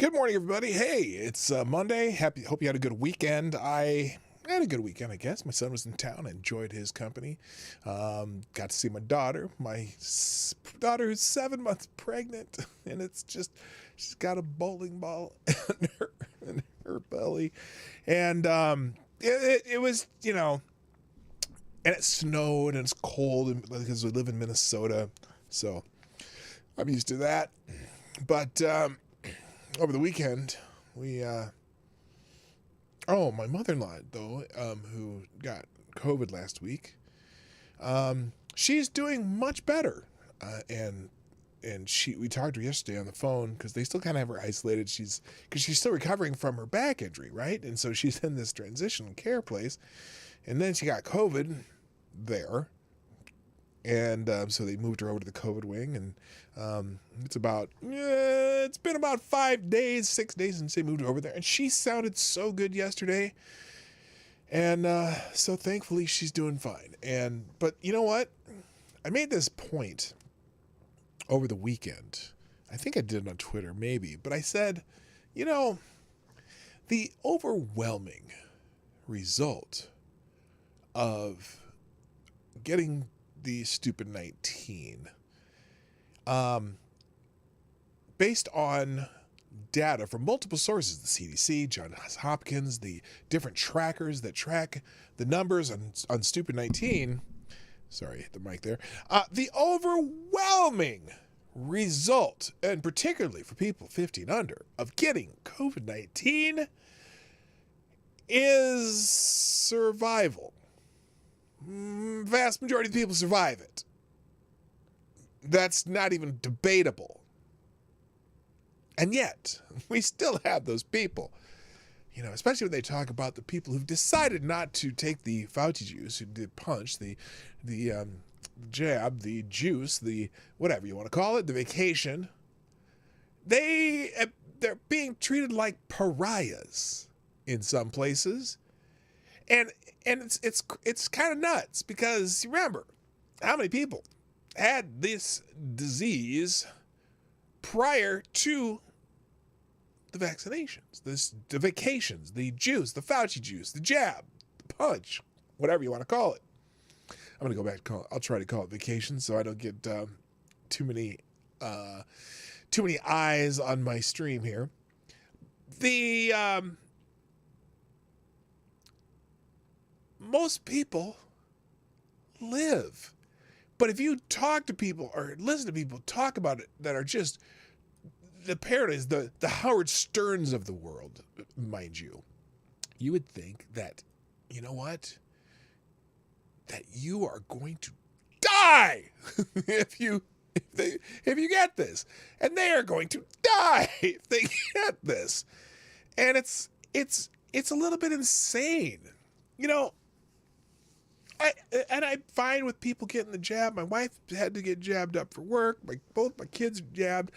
Good morning, everybody. Hey, it's Monday. Hope you had a good weekend. I had a good weekend, I guess. My son was in town. I enjoyed his company. Got to see my daughter. Daughter is 7 months pregnant, and it's just she's got a bowling ball in her belly, and it was and it snowed and it's cold because we live in Minnesota, so I'm used to that. But over the weekend, my mother-in-law, though, who got COVID last week, she's doing much better. And we talked to her yesterday on the phone because they still kind of have her isolated. Because she's still recovering from her back injury, right? And so she's in this transitional care place. And then she got COVID there. And so they moved her over to the COVID wing, and it's been about 6 days since they moved her over there, and she sounded so good yesterday, and so thankfully she's doing fine. But you know what? I made this point over the weekend. I think I did it on Twitter, maybe, but I said, the overwhelming result of getting the stupid 19, based on data from multiple sources, the CDC, Johns Hopkins, the different trackers that track the numbers on stupid 19. Sorry, hit the mic there. The overwhelming result, and particularly for people 50 and under, of getting COVID-19 is survival. Vast majority of people survive it. That's not even debatable. And yet, we still have those people, especially when they talk about the people who've decided not to take the Fauci juice, who did punch, the jab, the juice, the whatever you want to call it, the vacation. They're being treated like pariahs in some places. And it's kind of nuts because remember how many people had this disease prior to the vaccinations, the vacations, the juice, the Fauci juice, the jab, the punch, whatever you want to call it. I'm going to go back to I'll try to call it vacation so I don't get too many eyes on my stream here. Most people live. But if you talk to people or listen to people talk about it that are just the parodies, the Howard Sterns of the world, mind you, you would think that, you know what? That you are going to die if you get this. And they are going to die if they get this. And it's a little bit insane. I'm fine with people getting the jab. My wife had to get jabbed up for work. Both my kids are jabbed.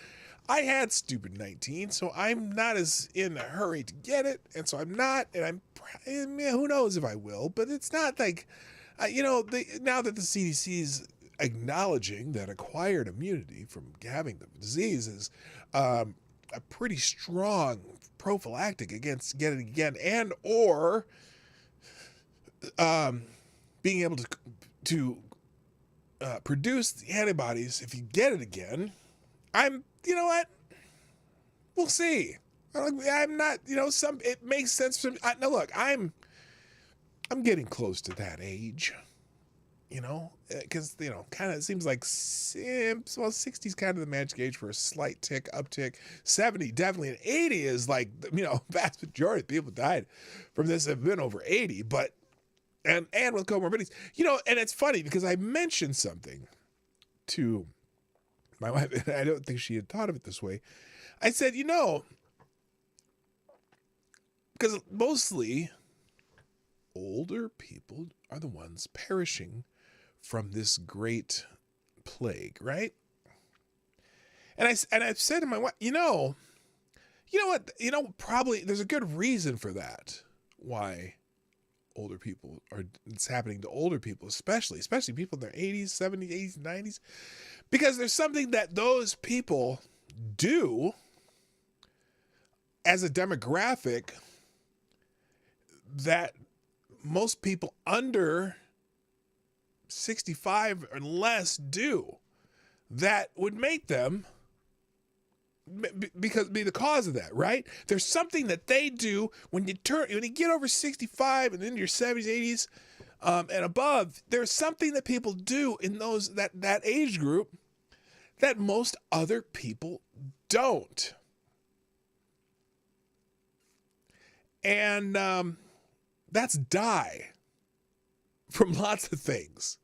I had stupid 19, so I'm not as in a hurry to get it, and so I'm not. And who knows if I will? But it's not like, now that the CDC is acknowledging that acquired immunity from having the disease is a pretty strong prophylactic against getting it again, and or being able to produce the antibodies if you get it again. You know what? We'll see. I'm not, it makes sense for me. Now look, I'm getting close to that age, because, kind of it seems like, 60 is kind of the magic age for a slight uptick. 70 definitely, and 80 is like, vast majority of people died from this have been over 80, but and with comorbidities, and it's funny because I mentioned something to my wife, and I don't think she had thought of it this way. I said, because mostly older people are the ones perishing from this great plague, right? And I've said to my wife, probably there's a good reason for that. Why older people it's happening to older people, especially people in their 80s, 70s, 80s, 90s, because there's something that those people do as a demographic that most people under 65 or less do, that would make them be the cause of that, right? There's something that they do when you get over 65 and into your 70s, 80s, and above. There's something that people do in that age group that most other people don't. And that's die from lots of things.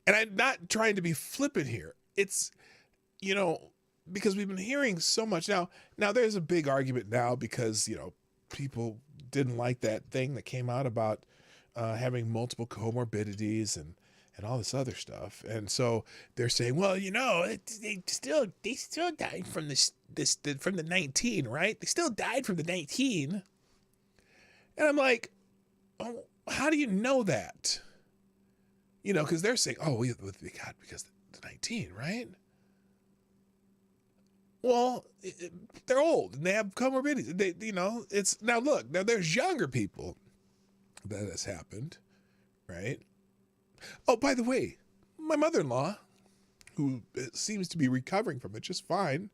And I'm not trying to be flippant here. It's, because we've been hearing so much now there's a big argument now because, people didn't like that thing that came out about having multiple comorbidities and all this other stuff. And so they're saying, well, they still died from from the 19, right? They still died from the 19. And I'm like, oh, how do you know that? Because they're saying, oh, we got because the 19, right? Well, they're old and they have comorbidities. It's now look, now there's younger people that has happened, right? Oh, by the way, my mother-in-law, who seems to be recovering from it just fine,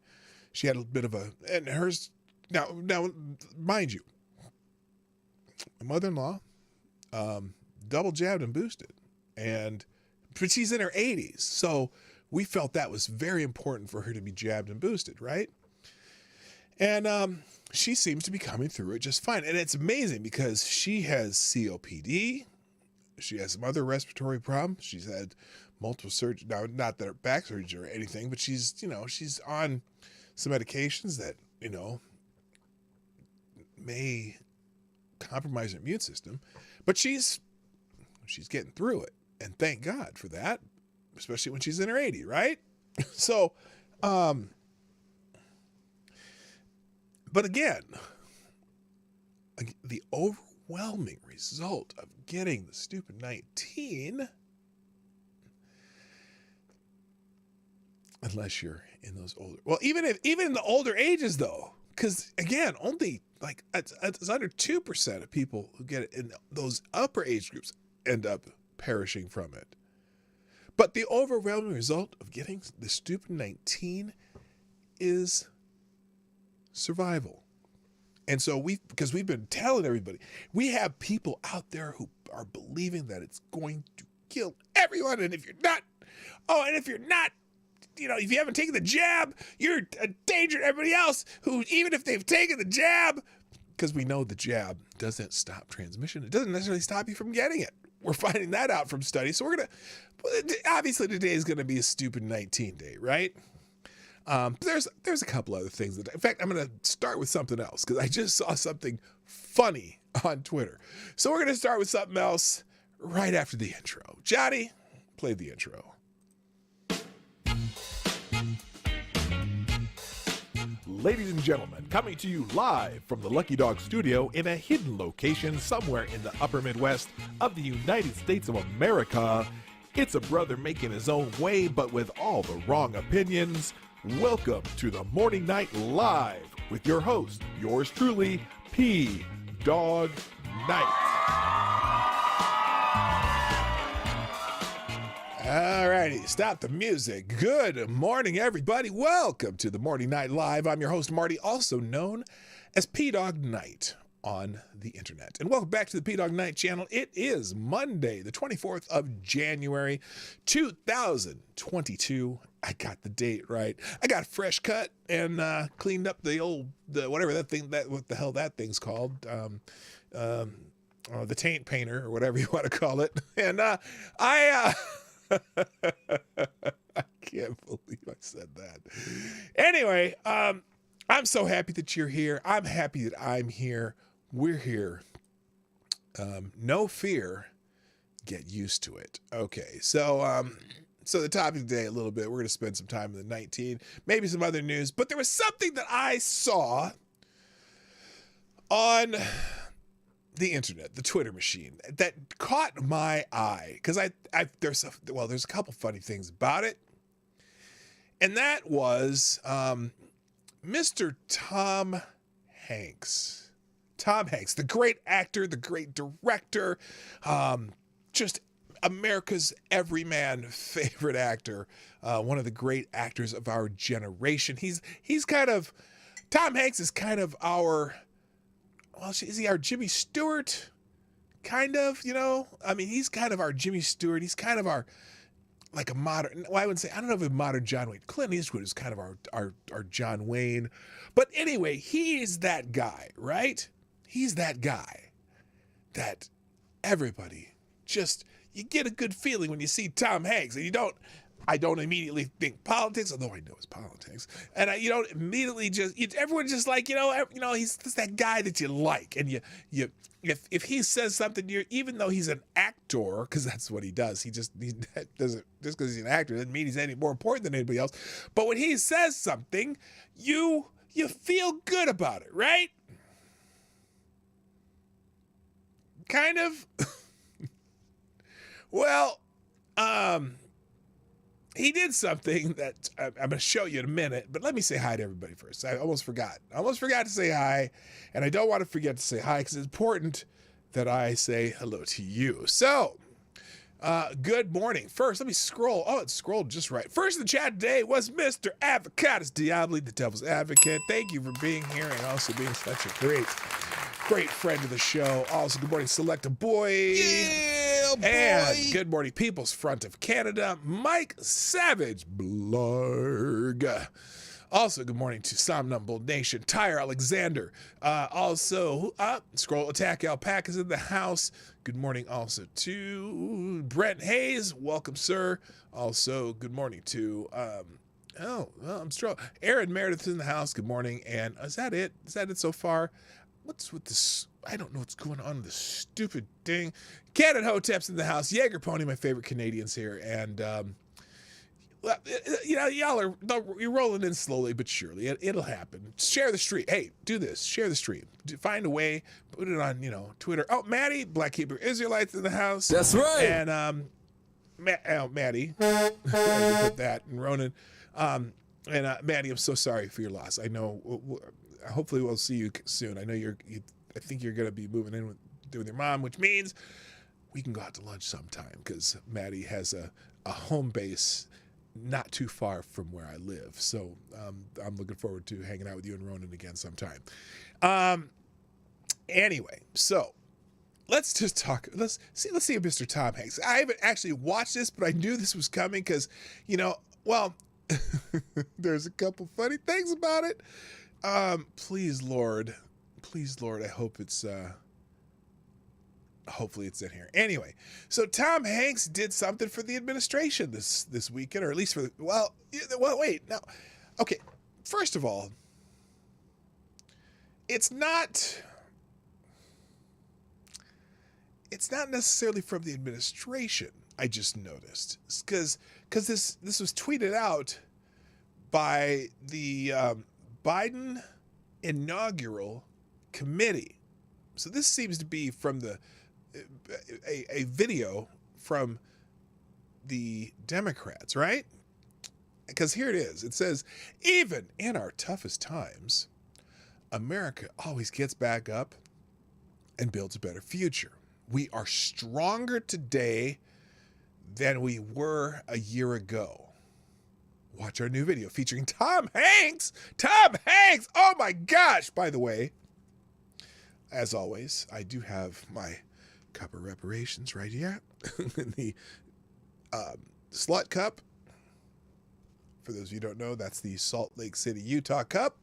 she had a bit of and hers, now, mind you, my mother-in-law, double jabbed and boosted, but she's in her 80s, so we felt that was very important for her to be jabbed and boosted, right? And she seems to be coming through it just fine. And it's amazing because she has COPD. She has some other respiratory problems. She's had multiple surgeries. Now, not that her back surgery or anything, but she's on some medications that, may compromise her immune system. But she's getting through it. And thank God for that, especially when she's in her 80s, right? So, but again, the overwhelming result of getting the stupid 19, unless you're in those older, well, even in the older ages though, because again, only it's under 2% of people who get it in those upper age groups end up perishing from it. But the overwhelming result of getting the stupid 19 is survival. And so because we've been telling everybody, we have people out there who are believing that it's going to kill everyone. And if you're not, if you haven't taken the jab, you're a danger to everybody else who, even if they've taken the jab, because we know the jab doesn't stop transmission. It doesn't necessarily stop you from getting it. We're finding that out from studies. So obviously today is going to be a stupid 19 day, right? There's a couple other things in fact, I'm going to start with something else because I just saw something funny on Twitter. So we're going to start with something else right after the intro. Johnny, play the intro. Ladies and gentlemen, coming to you live from the Lucky Dog studio in a hidden location somewhere in the upper Midwest of the United States of America, it's a brother making his own way, but with all the wrong opinions. Welcome to the Morning Night Live with your host, yours truly, Dawg Knight. All righty, stop the music. Good morning, everybody. Welcome to the Morning Night Live. I'm your host, Marty, also known as Dawg Knight on the internet. And welcome back to the Dawg Knight Channel. It is Monday, the 24th of January, 2022. I got the date right. I got a fresh cut and cleaned up the whatever what the hell that thing's called. The taint painter or whatever you want to call it. And I can't believe I said that. Anyway, I'm so happy that you're here. I'm happy that I'm here. We're here. No fear. Get used to it. Okay, so the topic today a little bit. We're going to spend some time in the 19, maybe some other news. But there was something that I saw on the internet, the Twitter machine, that caught my eye because there's a couple funny things about it, and that was Mr. Tom Hanks. Tom Hanks, the great actor, the great director, just America's everyman favorite actor, one of the great actors of our generation. He's kind of, Tom Hanks is kind of our, well, is he our Jimmy Stewart? Kind of, you know? I mean, he's kind of our Jimmy Stewart. He's kind of our, like a modern, well, I wouldn't say, I don't know if a modern John Wayne. Clint Eastwood is kind of our John Wayne. But anyway, he's that guy, right? He's that guy that everybody just, you get a good feeling when you see Tom Hanks, and I don't immediately think politics, although I know it's politics, and you don't immediately everyone's just like, he's just that guy that you like, and if he says something, even though he's an actor, because that's what he does, he doesn't, just because he's an actor doesn't mean he's any more important than anybody else, but when he says something, you feel good about it, right? Kind of. Well, he did something that I'm going to show you in a minute, but let me say hi to everybody first. I almost forgot. I almost forgot to say hi, and I don't want to forget to say hi because it's important that I say hello to you. So, good morning. First, let me scroll. Oh, it scrolled just right. First in the chat today was Mr. Avocatus Diabli, the Devil's Advocate. Thank you for being here and also being such a great friend of the show. Also, good morning, Selecta Boy. Yeah, boy. And good morning, People's Front of Canada, Mike Savage Blarg. Also, good morning to Somnambul Nation, Tyre Alexander. Scroll Attack Alpaca's in the house. Good morning also to Brent Hayes. Welcome, sir. Also, good morning to I'm strong. Aaron Meredith in the house. Good morning. And is that it? Is that it so far? What's with this? I don't know what's going on with this stupid thing. Cannon Hotep's in the house. Jaeger Pony, my favorite Canadians here. And, you're rolling in slowly but surely. It'll happen. Share the stream. Hey, do this. Share the stream. Find a way. Put it on, Twitter. Oh, Maddie, Black Hebrew Israelites in the house. That's right. And, Maddie. Put that. And Ronan. Maddie, I'm so sorry for your loss. I know. Hopefully we'll see you soon. I know I think you're going to be moving in with your mom, which means we can go out to lunch sometime because Maddie has a home base not too far from where I live. So I'm looking forward to hanging out with you and Ronan again sometime. Anyway, so let's just talk. Let's see if Mr. Tom Hanks. I haven't actually watched this, but I knew this was coming because, there's a couple funny things about it. Please, Lord, I hope it's, hopefully it's in here. Anyway, so Tom Hanks did something for the administration this weekend, or at least wait, no. Okay, first of all, it's not necessarily from the administration, I just noticed, because this was tweeted out by the Biden inaugural committee. So this seems to be from a video from the Democrats, right? Because here it is. It says, even in our toughest times, America always gets back up and builds a better future. We are stronger today than we were a year ago. Watch our new video featuring Tom Hanks. Tom Hanks! Oh my gosh! By the way, as always, I do have my cup of reparations right here. The Slut Cup. For those of you who don't know, that's the Salt Lake City, Utah Cup.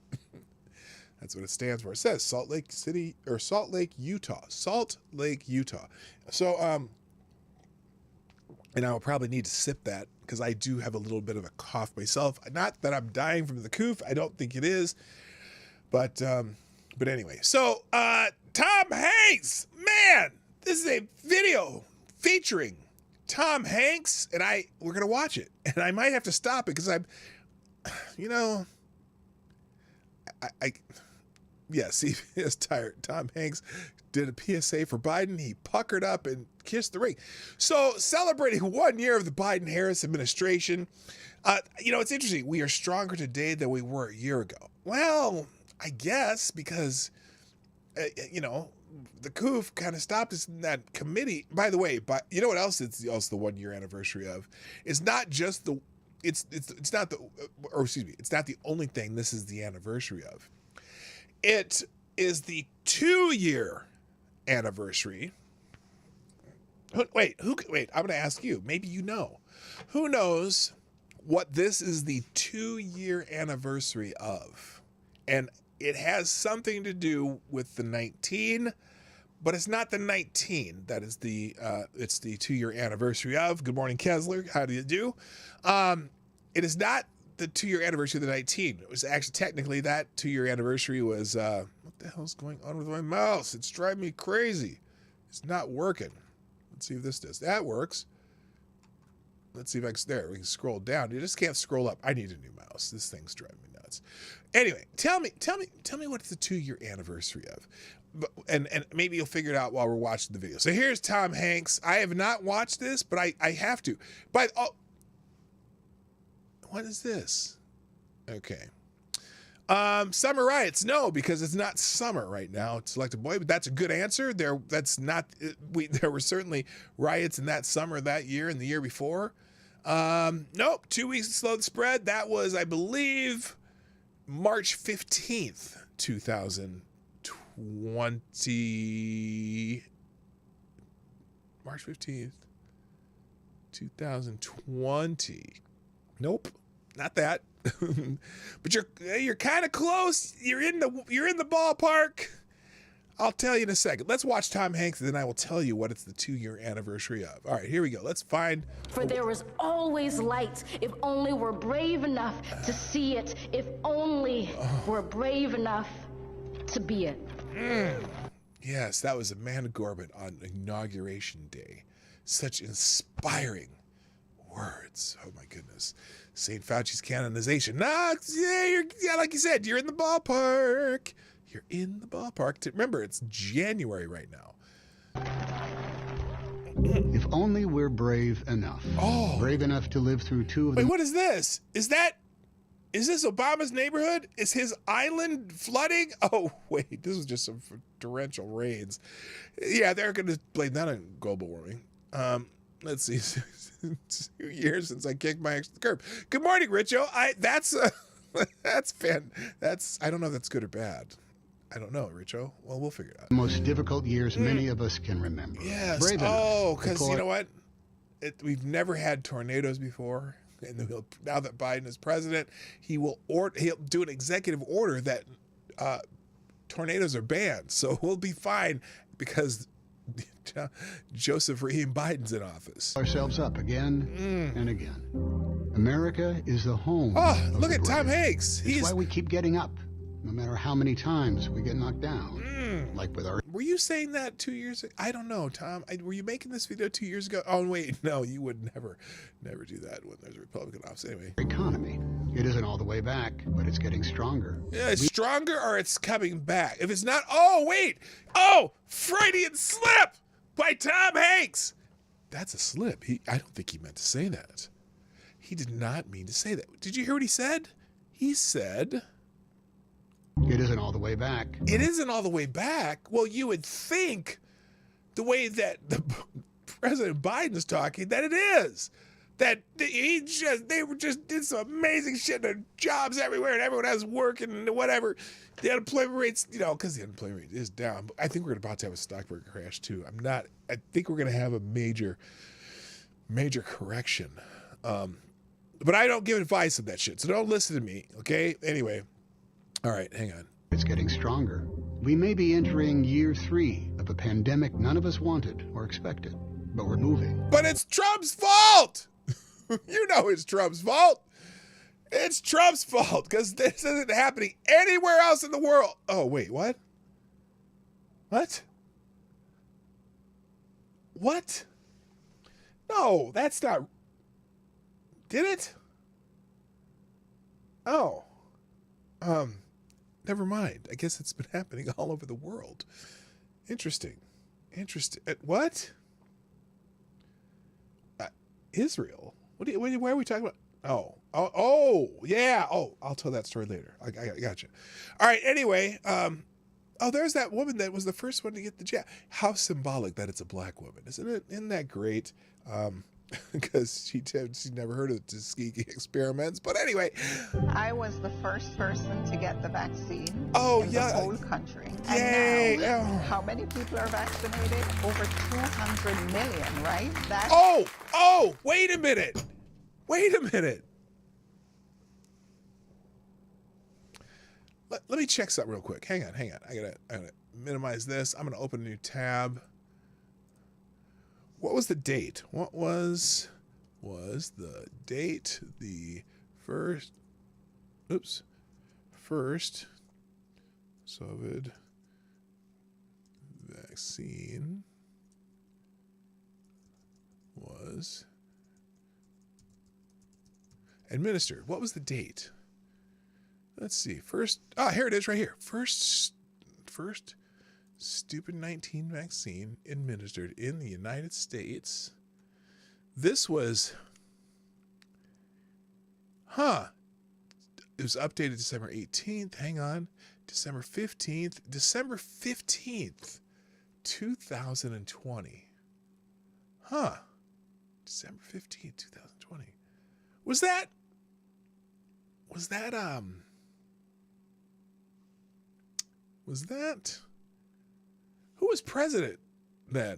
That's what it stands for. It says Salt Lake City, or Salt Lake, Utah. Salt Lake, Utah. So, and I will probably need to sip that because I do have a little bit of a cough myself. Not that I'm dying from the coof. I don't think it is. But anyway. So, Tom Hanks, man, this is a video featuring Tom Hanks, and we're going to watch it. And I might have to stop it because CBS tired. Tom Hanks did a PSA for Biden. He puckered up and kissed the ring. So celebrating 1 year of the Biden-Harris administration, it's interesting. We are stronger today than we were a year ago. Well, I guess because, the coup kind of stopped us in that committee. By the way, but you know what else? It's also the 1 year anniversary of. It's not just the. It's not the. Or excuse me. It's not the only thing. This is the anniversary of. It is the 2 year anniversary. Wait. Wait. I'm going to ask you. Maybe you know. Who knows what this is the 2 year anniversary of? And it has something to do with the 19, but it's not the 19. That is it's the 2 year anniversary of. Good morning, Kessler. How do you do? It is not the 2 year anniversary of the 19. It was actually technically that 2 year anniversary was, what the hell's going on with my mouse? It's driving me crazy. It's not working. Let's see if this does. That works. Let's see if I can, there, we can scroll down. You just can't scroll up. I need a new mouse. This thing's driving me nuts. Anyway, tell me what it's the 2 year anniversary of. And maybe you'll figure it out while we're watching the video. So here's Tom Hanks. I have not watched this, but I have to. But what is this? Okay. Summer riots. No, because it's not summer right now. It's Selected Boy, but that's a good answer. There were certainly riots in that summer, that year, and the year before. Nope. 2 weeks to slow the spread. That was, I believe, March 15th, 2020. March 15th, 2020. Nope, not that. But you're kind of close. You're in the ballpark. I'll tell you in a second. Let's watch Tom Hanks, and then I will tell you what it's the 2 year anniversary of. All right, here we go. Let's find. For there was always light, if only we're brave enough to see it, if only we're brave enough to be it. Yes, that was Amanda Gorman on Inauguration Day. Such inspiring words. Oh my goodness. St. Fauci's canonization. Like you said, you're in the ballpark. You're in the ballpark. Remember, it's January right now. If only we're brave enough. Oh. Brave enough to live through two of Wait, the... what is this? Is this Obama's neighborhood? Is his island flooding? Oh, wait, this is just some torrential rains. Yeah, they're going to blame that on global warming. Let's see. 2 years since I kicked my ex to the curb. Good morning, Richo. I don't know if that's good or bad. I don't know, Richo. Well, we'll figure it out. most difficult years many of us can remember. Yes. Brave enough. Oh, because you know what? We've never had tornadoes before. And now that Biden is president, he'll do an executive order that tornadoes are banned. So we'll be fine because Joseph Rahim Biden's in office. Ourselves up again and again. America is the home. Oh, of look the at Tom brave. Hanks. It's why we keep getting up, no matter how many times we get knocked down. Like with our... Were you saying that 2 years ago? I don't know, Tom. Were you making this video 2 years ago? Oh, wait. No, you would never do that when there's a Republican office. Anyway. economy. It isn't all the way back, but it's getting stronger. Yeah, it's stronger or it's coming back. If it's not, oh, wait. Oh, Freudian slip by Tom Hanks. That's a slip. I don't think he meant to say that. He did not mean to say that. Did you hear what he said? He said... It isn't all the way back. It isn't all the way back. Well, you would think the way that President Biden's talking that it is. That they just did some amazing shit. There are jobs everywhere and everyone has work and whatever. The unemployment rate's, because the unemployment rate is down. But I think we're about to have a stock market crash too. I think we're going to have a major correction. But I don't give advice on that shit. So don't listen to me. Okay. Anyway. All right, hang on. It's getting stronger. We may be entering year 3 of a pandemic none of us wanted or expected, but we're moving. But it's Trump's fault! You know it's Trump's fault. It's Trump's fault because this isn't happening anywhere else in the world. Oh, wait, what? What? What? No, that's not... Did it? Oh. Never mind. I guess it's been happening all over the world. Interesting. What? Israel? Why are we talking about? Yeah. Oh, I'll tell that story later. I gotcha. All right. Anyway, there's that woman that was the first one to get the jab. How symbolic that it's a black woman, isn't it? Isn't that great? Because she never heard of the Tuskegee experiments. But anyway, I was the first person to get the vaccine in the whole country. Yay. And now, how many people are vaccinated? Over 200 million, right? Wait a minute. Let me check something real quick. Hang on. I gotta minimize this. I'm gonna open a new tab. What was the date? What was the date? The first COVID vaccine was administered. What was the date? Let's see. Here it is right here. First stupid 19 vaccine administered in the United States. This was, it was updated December 18th. Hang on. December 15th, 2020. December 15th, 2020. Was that who was president then?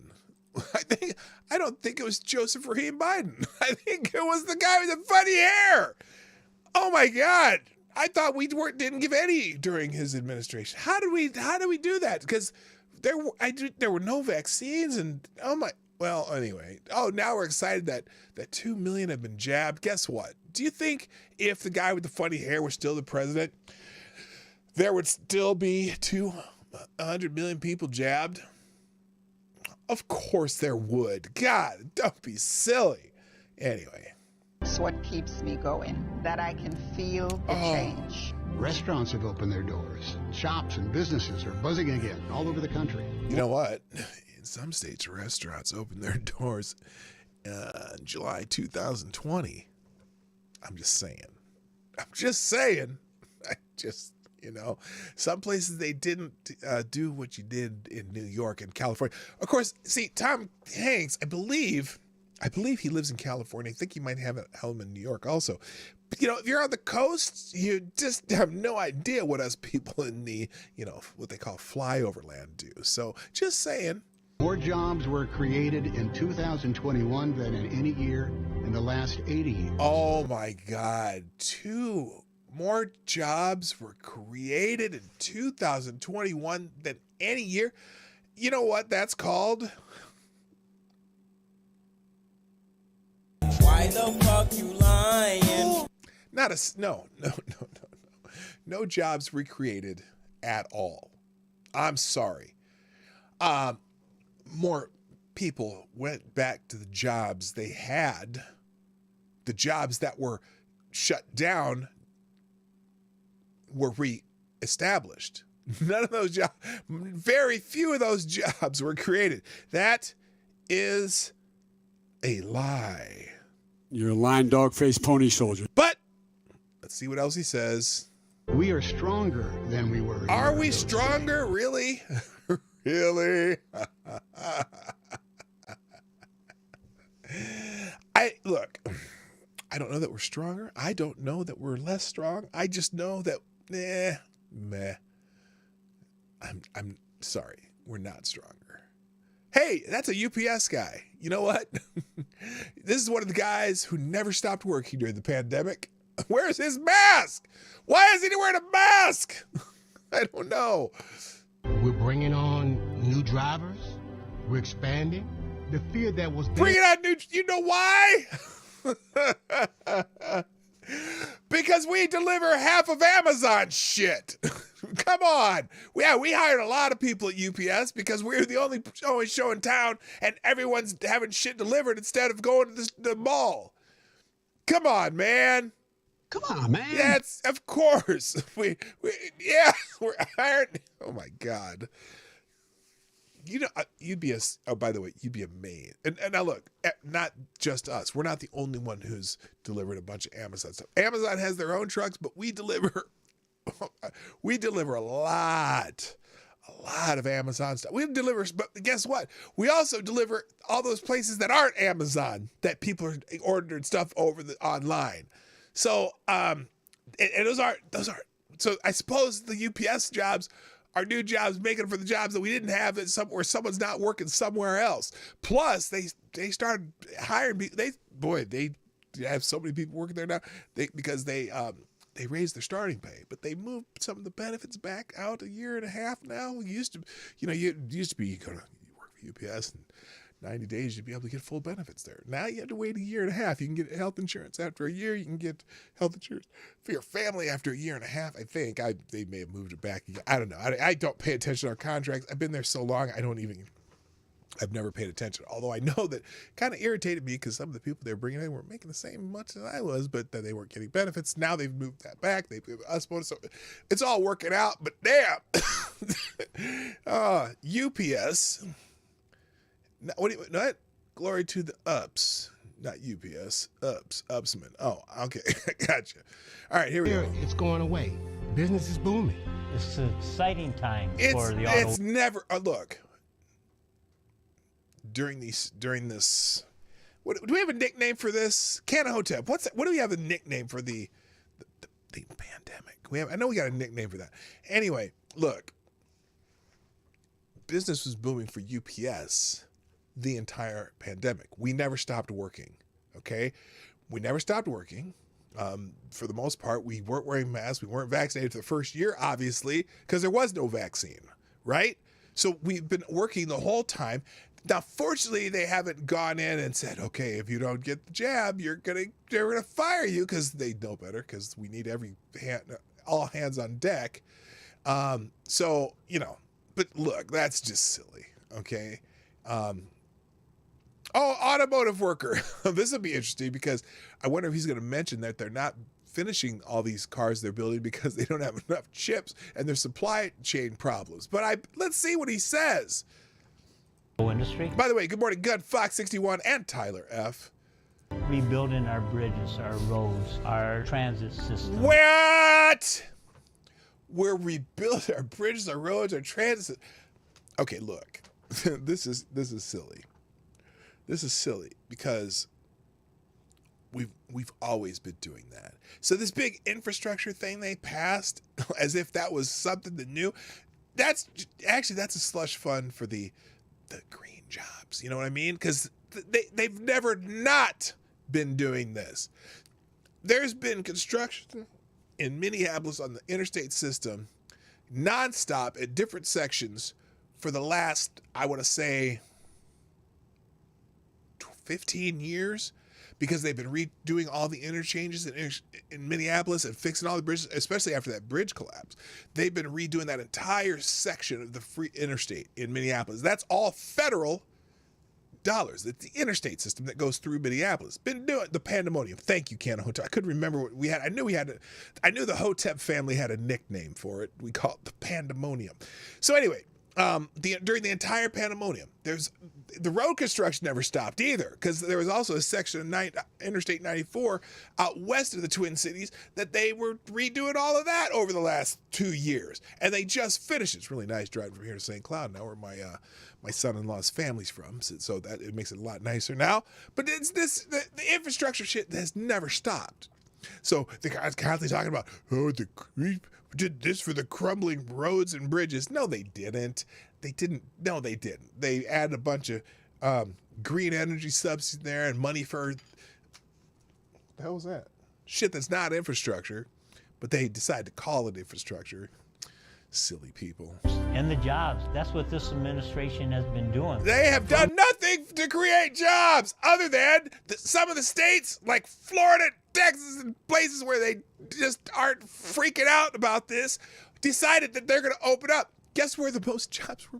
I don't think it was Joseph Rahim Biden. I think it was the guy with the funny hair. Oh my God. I thought we didn't give any during his administration. How did we do that? Because there were no vaccines and anyway. Oh, now we're excited that 2 million have been jabbed. Guess what? Do you think if the guy with the funny hair was still the president, there would still be 200 million people jabbed? Of course there would. God, don't be silly. Anyway. It's what keeps me going, that I can feel the change. Restaurants have opened their doors. Shops and businesses are buzzing again all over the country. You know what? In some states, restaurants open their doors in July 2020. I'm just saying. Some places they didn't do what you did in New York and California. Of course, see, Tom Hanks, I believe he lives in California. I think he might have a home in New York also. But, if you're on the coast, you just have no idea what us people in the, what they call flyover land do. So just saying. More jobs were created in 2021 than in any year in the last 80 years. Oh, my God. 2 more jobs were created in 2021 than any year. You know what that's called? Why the fuck you lying? No jobs recreated at all. I'm sorry. More people went back to the jobs they had. The jobs that were shut down were re-established. None of those jobs, very few of those jobs were created. That is a lie. You're a lying dog-faced pony soldier. But let's see what else he says. We are stronger than we were. Are we stronger? Really? Really? I don't know that we're stronger. I don't know that we're less strong. I just know that meh. I'm sorry. We're not stronger. Hey, that's a UPS guy. You know what? This is one of the guys who never stopped working during the pandemic. Where's his mask? Why isn't he wearing a mask? I don't know. We're bringing on new drivers. We're expanding. The fear that was there. Bringing on new. You know why? Because we deliver half of Amazon shit. Come on. Yeah, we hired a lot of people at UPS because we're the only show in town and everyone's having shit delivered instead of going to the mall. Come on, man. Come on, man. Yes, of course. We're hired. Oh my God. you'd be by the way, you'd be amazed. And now look, not just us. We're not the only one who's delivered a bunch of Amazon stuff. Amazon has their own trucks, but we deliver a lot of Amazon stuff. We deliver, but guess what? We also deliver all those places that aren't Amazon that people are ordering stuff over online. So, and those are. So I suppose the UPS jobs are new jobs making for the jobs that we didn't have where someone's not working somewhere else. Plus, they started hiring people. They have so many people working there now because they raised their starting pay, but they moved some of the benefits back out a year and a half now. You used to be you work for UPS and 90 days you'd be able to get full benefits there. Now you have to wait a year and a half. You can get health insurance after a year. You can get health insurance for your family after a year and a half. I think they may have moved it back. I don't know. I don't pay attention to our contracts. I've been there so long. I've never paid attention. Although I know that kind of irritated me because some of the people they were bringing in were making the same much as I was, but then they weren't getting benefits. Now they've moved that back. They've given us bonus. So it's all working out. But damn, UPS. What? Glory to the ups. Not UPS. Upsman. Oh, okay. Gotcha. All right, here we go. It's going away. Business is booming. It's an exciting time for the auto. It's never look. During this, what do we have a nickname for this? Canahotep. What do we have a nickname for the pandemic? I know we got a nickname for that. Anyway, look. Business was booming for UPS the entire pandemic. We never stopped working. Okay, we never stopped working. For the most part, we weren't wearing masks. We weren't vaccinated for the first year, obviously, because there was no vaccine, right? So we've been working the whole time. Now, fortunately, they haven't gone in and said, okay, if you don't get the jab, they're gonna fire you, because they know better, because we need all hands on deck. So, but look, that's just silly, okay? Automotive worker. This will be interesting because I wonder if he's going to mention that they're not finishing all these cars they're building because they don't have enough chips and there's supply chain problems. But let's see what he says. Industry. By the way, good morning, Gun Fox 61 and Tyler F. Rebuilding our bridges, our roads, our transit system. What? We're rebuilding our bridges, our roads, our transit. Okay, look, this is silly. This is silly because we've always been doing that. So this big infrastructure thing they passed, as if that was something that new, that's a slush fund for the green jobs. You know what I mean? Because they've never not been doing this. There's been construction in Minneapolis on the interstate system nonstop at different sections for the last, I want to say, 15 years, because they've been redoing all the interchanges in Minneapolis and fixing all the bridges, especially after that bridge collapse. They've been redoing that entire section of the free interstate in Minneapolis. That's all federal dollars. It's the interstate system that goes through Minneapolis. Been doing the pandemonium. Thank you, Canahotep. I couldn't remember what we had. I knew the Hotep family had a nickname for it. We call it the pandemonium. So anyway, during the entire pandemonium, the road construction never stopped either, because there was also a section of Interstate 94 out west of the Twin Cities that they were redoing all of that over the last 2 years, and they just finished. It's really nice driving from here to St. Cloud now, where my son-in-law's family's from, so that it makes it a lot nicer now. But it's the infrastructure shit has never stopped. So the guys constantly talking about, the creep did this for the crumbling roads and bridges. No, they didn't. No, they didn't. They added a bunch of green energy subsidies there and money for, what the hell was that? Shit that's not infrastructure, but they decide to call it infrastructure. Silly people. And the jobs. That's what this administration has been doing. They have done nothing to create jobs other than some of the states like Florida, Texas, and places where they just aren't freaking out about this, decided that they're going to open up. Guess where the most jobs were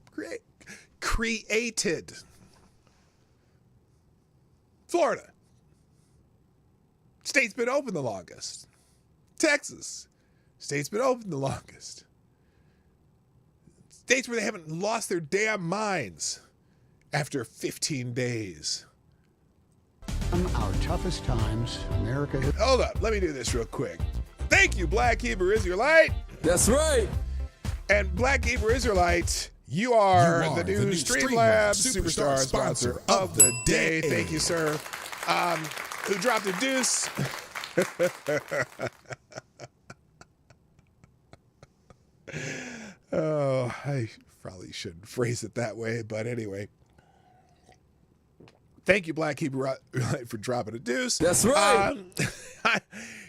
created? Florida. State's been open the longest. Texas. State's been open the longest. states where they haven't lost their damn minds after 15 days. Our toughest times, America has... Hold up, let me do this real quick. Thank you, Black Hebrew Israelite. That's right. And Black Hebrew Israelite, you are the new Streamlabs Superstar sponsor of the day. Thank you, sir. Who dropped a deuce? Oh, I probably shouldn't phrase it that way, but anyway. Thank you, Black Hebrew, for dropping a deuce. That's right.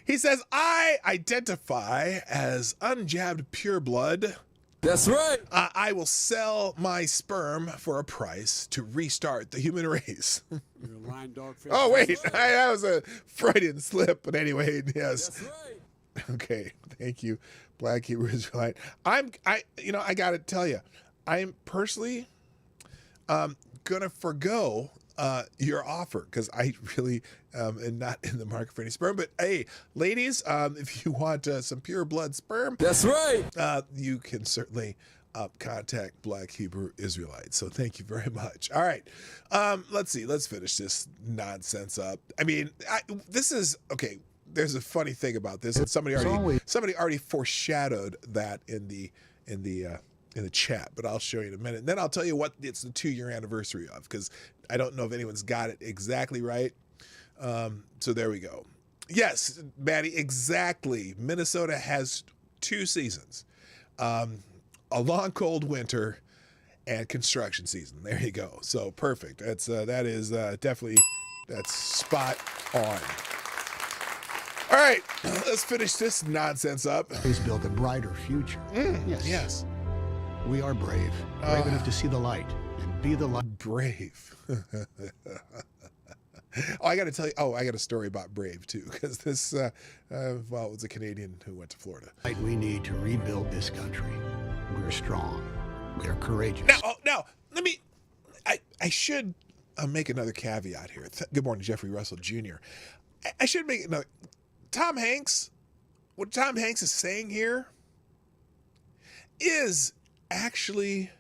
He says, I identify as unjabbed pureblood. That's right. I will sell my sperm for a price to restart the human race. You're a lying dog face. Oh, wait. That was a Freudian slip. But anyway, yes. That's right. Okay. Thank you, Black Hebrew Israelite. I got to tell you, I'm personally going to forgo your offer because I really am not in the market for any sperm. But hey, ladies, if you want some pure blood sperm, That's right. you can certainly contact Black Hebrew Israelites. So thank you very much. All right, let's see. Let's finish this nonsense up. I mean, this is okay. There's a funny thing about this, and somebody already foreshadowed that in the chat, but I'll show you in a minute. And then I'll tell you what it's the 2-year anniversary of, because I don't know if anyone's got it exactly right. So there we go. Yes, Maddie, exactly. Minnesota has 2 seasons. A long, cold winter and construction season. There you go. So perfect. That is definitely, that's spot on. All right, let's finish this nonsense up. Has built a brighter future. Yes. We are brave enough to see the light and be the light. Brave. Oh, I got to tell you. Oh, I got a story about Brave too, because this, it was a Canadian who went to Florida. Light we need to rebuild this country. We're strong. We are courageous. Now, let me. I should make another caveat here. Good morning, Jeffrey Russell Jr. I should make another. Tom Hanks, what Tom Hanks is saying here is actually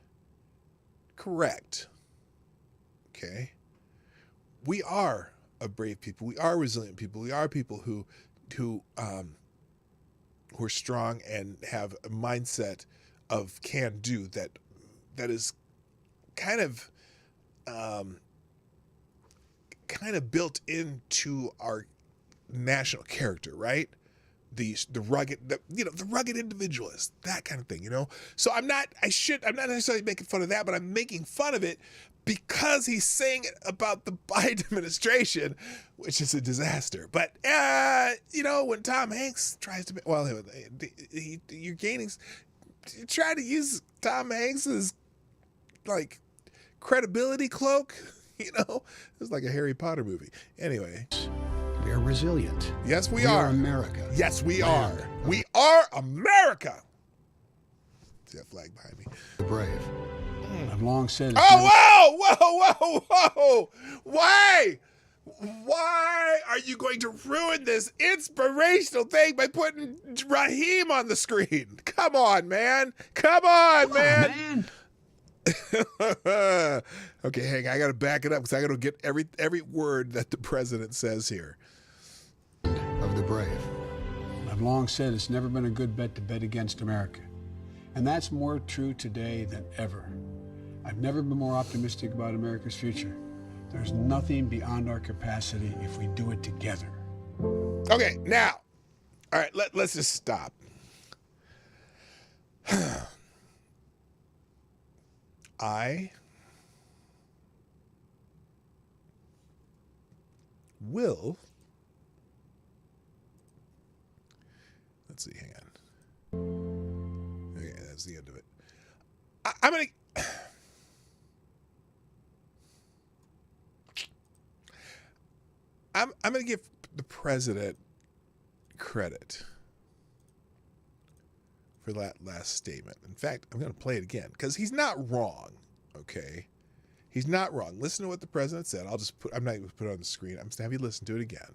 correct. Okay. We are a brave people. We are resilient people. We are people who are strong and have a mindset of can do that is kind of built into our national character, right? The rugged, the rugged individualist, that kind of thing, So I'm not necessarily making fun of that, but I'm making fun of it because he's saying it about the Biden administration, which is a disaster. But when Tom Hanks tries to, you're gaining, you try to use Tom Hanks's like credibility cloak, it's like a Harry Potter movie. Anyway. We are resilient. Yes, we are America. Yes, we are. We are America. See that flag behind me? The brave. I've long said. Whoa! Why are you going to ruin this inspirational thing by putting Raheem on the screen? Come on, man. Okay, hang on. I got to back it up because I got to get every word that the president says here. Of the brave. I've long said it's never been a good bet to bet against America. And that's more true today than ever. I've never been more optimistic about America's future. There's nothing beyond our capacity if we do it together. Okay, now, all right, let's just stop. I will. Let's see, hang on. Okay, that's the end of it. I'm gonna give the president credit for that last statement. In fact, I'm gonna play it again because he's not wrong. Okay, he's not wrong. Listen to what the president said. I'm not going to put it on the screen. I'm just gonna have you listen to it again.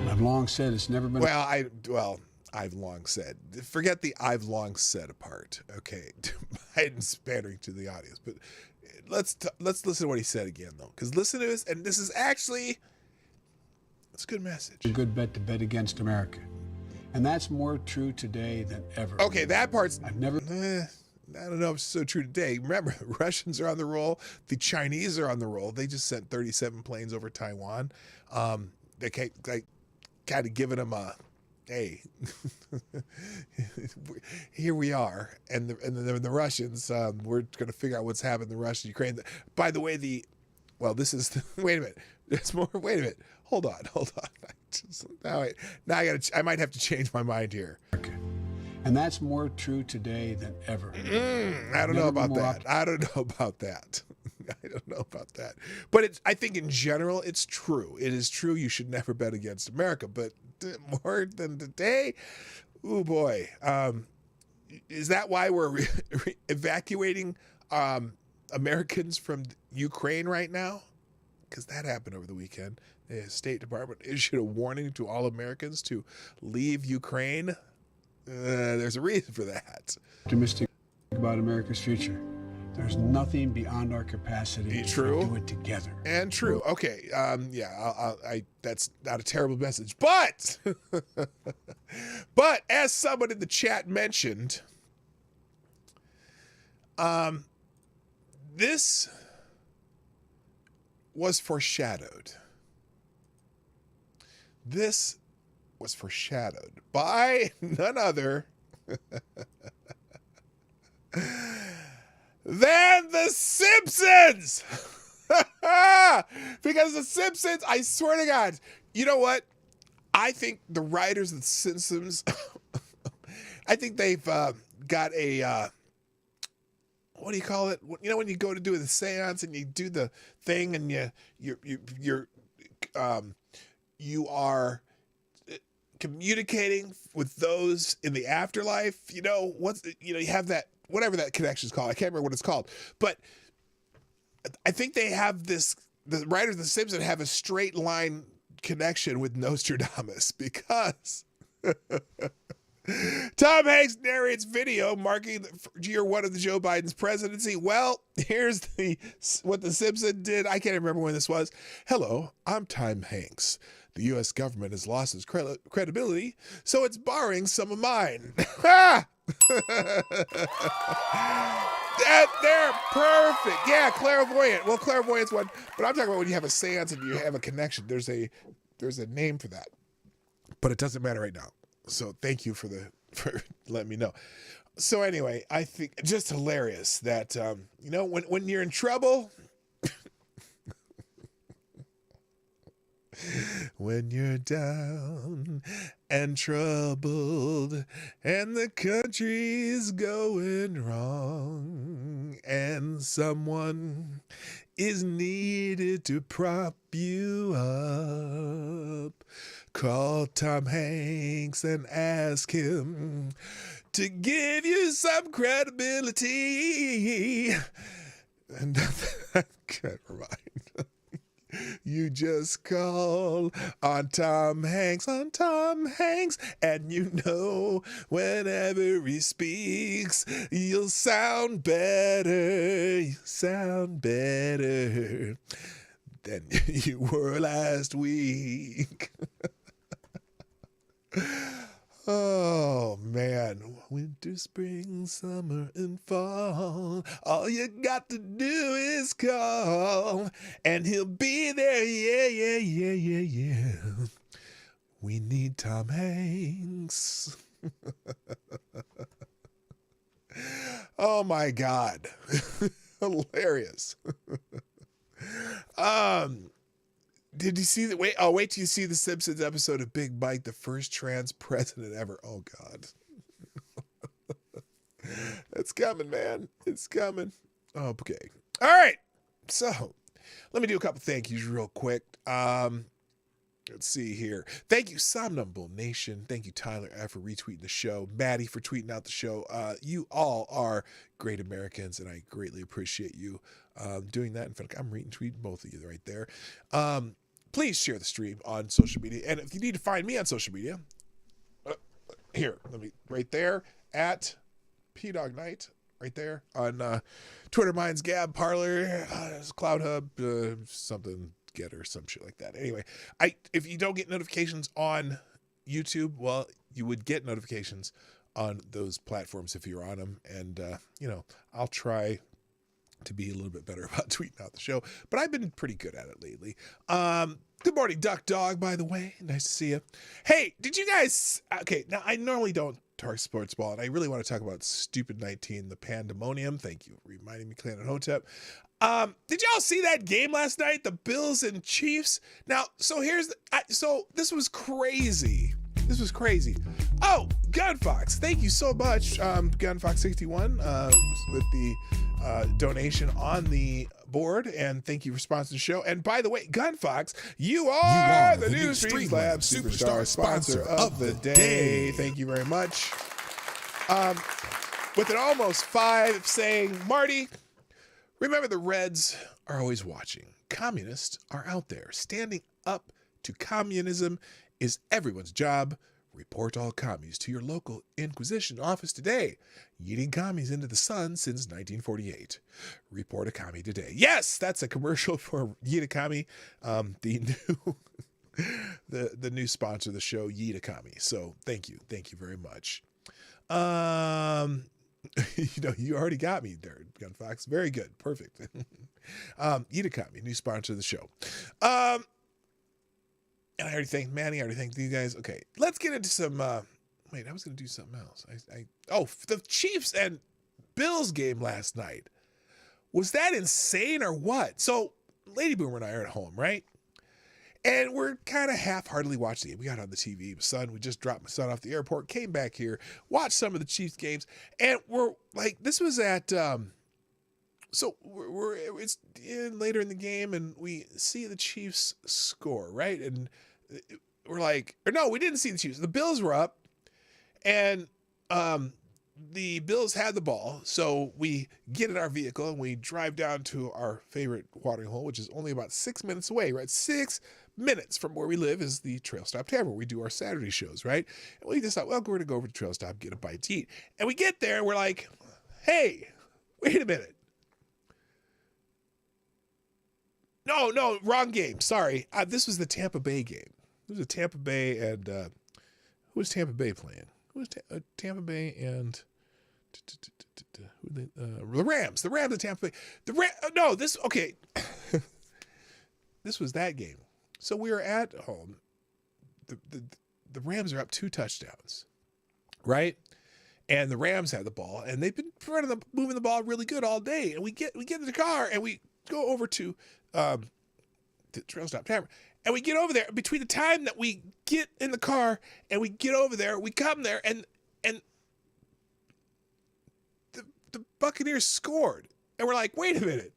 I've long said it's never been. Well, I've long said. Forget the I've long said apart. Okay, Biden's pandering to the audience, but let's listen to what he said again though, because listen to this, and this is actually it's a good message. A good bet to bet against America, and that's more true today than ever. Okay, that part's I've never. I don't know if it's so true today. Remember, the Russians are on the roll. The Chinese are on the roll. They just sent 37 planes over Taiwan. They kind of giving them a, hey, here we are. And the Russians, we're going to figure out what's happened in Russia, Ukraine. By the way, wait a minute. There's more. Wait a minute. Hold on. I might have to change my mind here. And that's more true today than ever. I don't know about that. I don't know about that. But I think in general, it's true. It is true. You should never bet against America. But more than today, oh boy. Is that why we're evacuating Americans from Ukraine right now? Because that happened over the weekend. The State Department issued a warning to all Americans to leave Ukraine. There's a reason for that. Optimistic about America's future. There's nothing beyond our capacity to do it together. And true. Okay. That's not a terrible message, but as someone in the chat mentioned, this was foreshadowed. This was foreshadowed by none other than The Simpsons. Because The Simpsons, I swear to God, you know what? I think the writers of The Simpsons, I think they've got a, what do you call it? You know when you go to do the seance and you do the thing and you are communicating with those in the afterlife, you have that, whatever that connection is called. I can't remember what it's called, but I think they have the writers of The Simpsons have a straight line connection with Nostradamus because Tom Hanks narrates video marking year one of Joe Biden's presidency. Well, here's what The Simpsons did. I can't remember when this was. Hello, I'm Tom Hanks. The U.S. government has lost its credibility, so it's borrowing some of mine. They're perfect. Yeah, clairvoyant. Well, clairvoyant's one, but I'm talking about when you have a seance and you have a connection. There's a name for that, but it doesn't matter right now. So thank you for letting me know. So anyway, I think just hilarious that when you're in trouble. When you're down and troubled and the country's going wrong and someone is needed to prop you up, call Tom Hanks and ask him to give you some credibility. And never mind. You just call on Tom Hanks, and whenever he speaks, you'll sound better than you were last week. Oh, man. Winter, spring, summer, and fall. All you got to do is call, and he'll be there. Yeah. We need Tom Hanks. Oh, my God. Hilarious. Did you see that? Wait till you see the Simpsons episode of Big Mike, the first trans president ever. Oh, God. It's coming, man. It's coming. Okay. All right. So let me do a couple thank yous real quick. Let's see here. Thank you, Somnambule Nation. Thank you, Tyler F. for retweeting the show. Maddie for tweeting out the show. You all are great Americans, and I greatly appreciate you doing that. In fact, I'm retweeting both of you right there. Please share the stream on social media. And if you need to find me on social media, here, let me, right there at Dawg Knight, right there on Twitter, Minds, Gab, Parler, Cloud Hub, something Getter, some shit like that. Anyway, if you don't get notifications on YouTube, well, you would get notifications on those platforms if you're on them. And, I'll try to be a little bit better about tweeting out the show, but I've been pretty good at it lately. Good morning, Duck Dog, by the way. Nice to see you. Hey, did you guys, okay, now I normally don't talk sports ball, and I really want to talk about Stupid 19, the pandemonium. Thank you for reminding me, Clan and Hotep. Did y'all see that game last night? The Bills and Chiefs? Now, so this was crazy. This was crazy. Oh, Gunfox, thank you so much, Gunfox61, with the donation on the board, and thank you for sponsoring the show. And by the way, Gunfox, you are the new Streamlabs Superstar sponsor of the day. Thank you very much. With an almost 5 saying, Marty, remember the Reds are always watching. Communists are out there. Standing up to communism is everyone's job. Report all commies to your local Inquisition office today. Yeeting commies into the sun since 1948. Report a commie today. Yes, that's a commercial for Yeet a Commie, the new sponsor of the show, Yeet a Commie. So thank you very much. You already got me there, Gunfox. Very good, perfect. Yeet a Commie, new sponsor of the show. And I already thanked Manny. I already thanked you guys. Okay, let's get into some. Wait, I was going to do something else. The Chiefs and Bills game last night. Was that insane or what? So, Lady Boomer and I are at home, right? And we're kind of half-heartedly watching the game. We got on the TV. We just dropped my son off the airport, came back here, watched some of the Chiefs games, and we're like, this was at. So it's later in the game, and we see the Chiefs score, right? And we're like, or no, we didn't see the Chiefs. The Bills were up, and the Bills had the ball. So we get in our vehicle and we drive down to our favorite watering hole, which is only about 6 minutes away, right? 6 minutes from where we live is the Trail Stop Tavern, where we do our Saturday shows, right? And we decide, well, we're going to go over to Trail Stop, get a bite to eat. And we get there and we're like, hey, wait a minute. No, wrong game. Sorry. This was the Tampa Bay game. It was a Tampa Bay and who was Tampa Bay playing? Who was Tampa Bay and the Rams. The Rams and Tampa Bay. Okay. This was that game. So we were at home. The Rams are up 2 touchdowns, right? And the Rams had the ball, and they've been moving the ball really good all day. And we get in the car and we go over to the Trail Stop Tavern, and we get over there. Between the time that we get in the car and we get over there, we come there, and the Buccaneers scored, and we're like, wait a minute,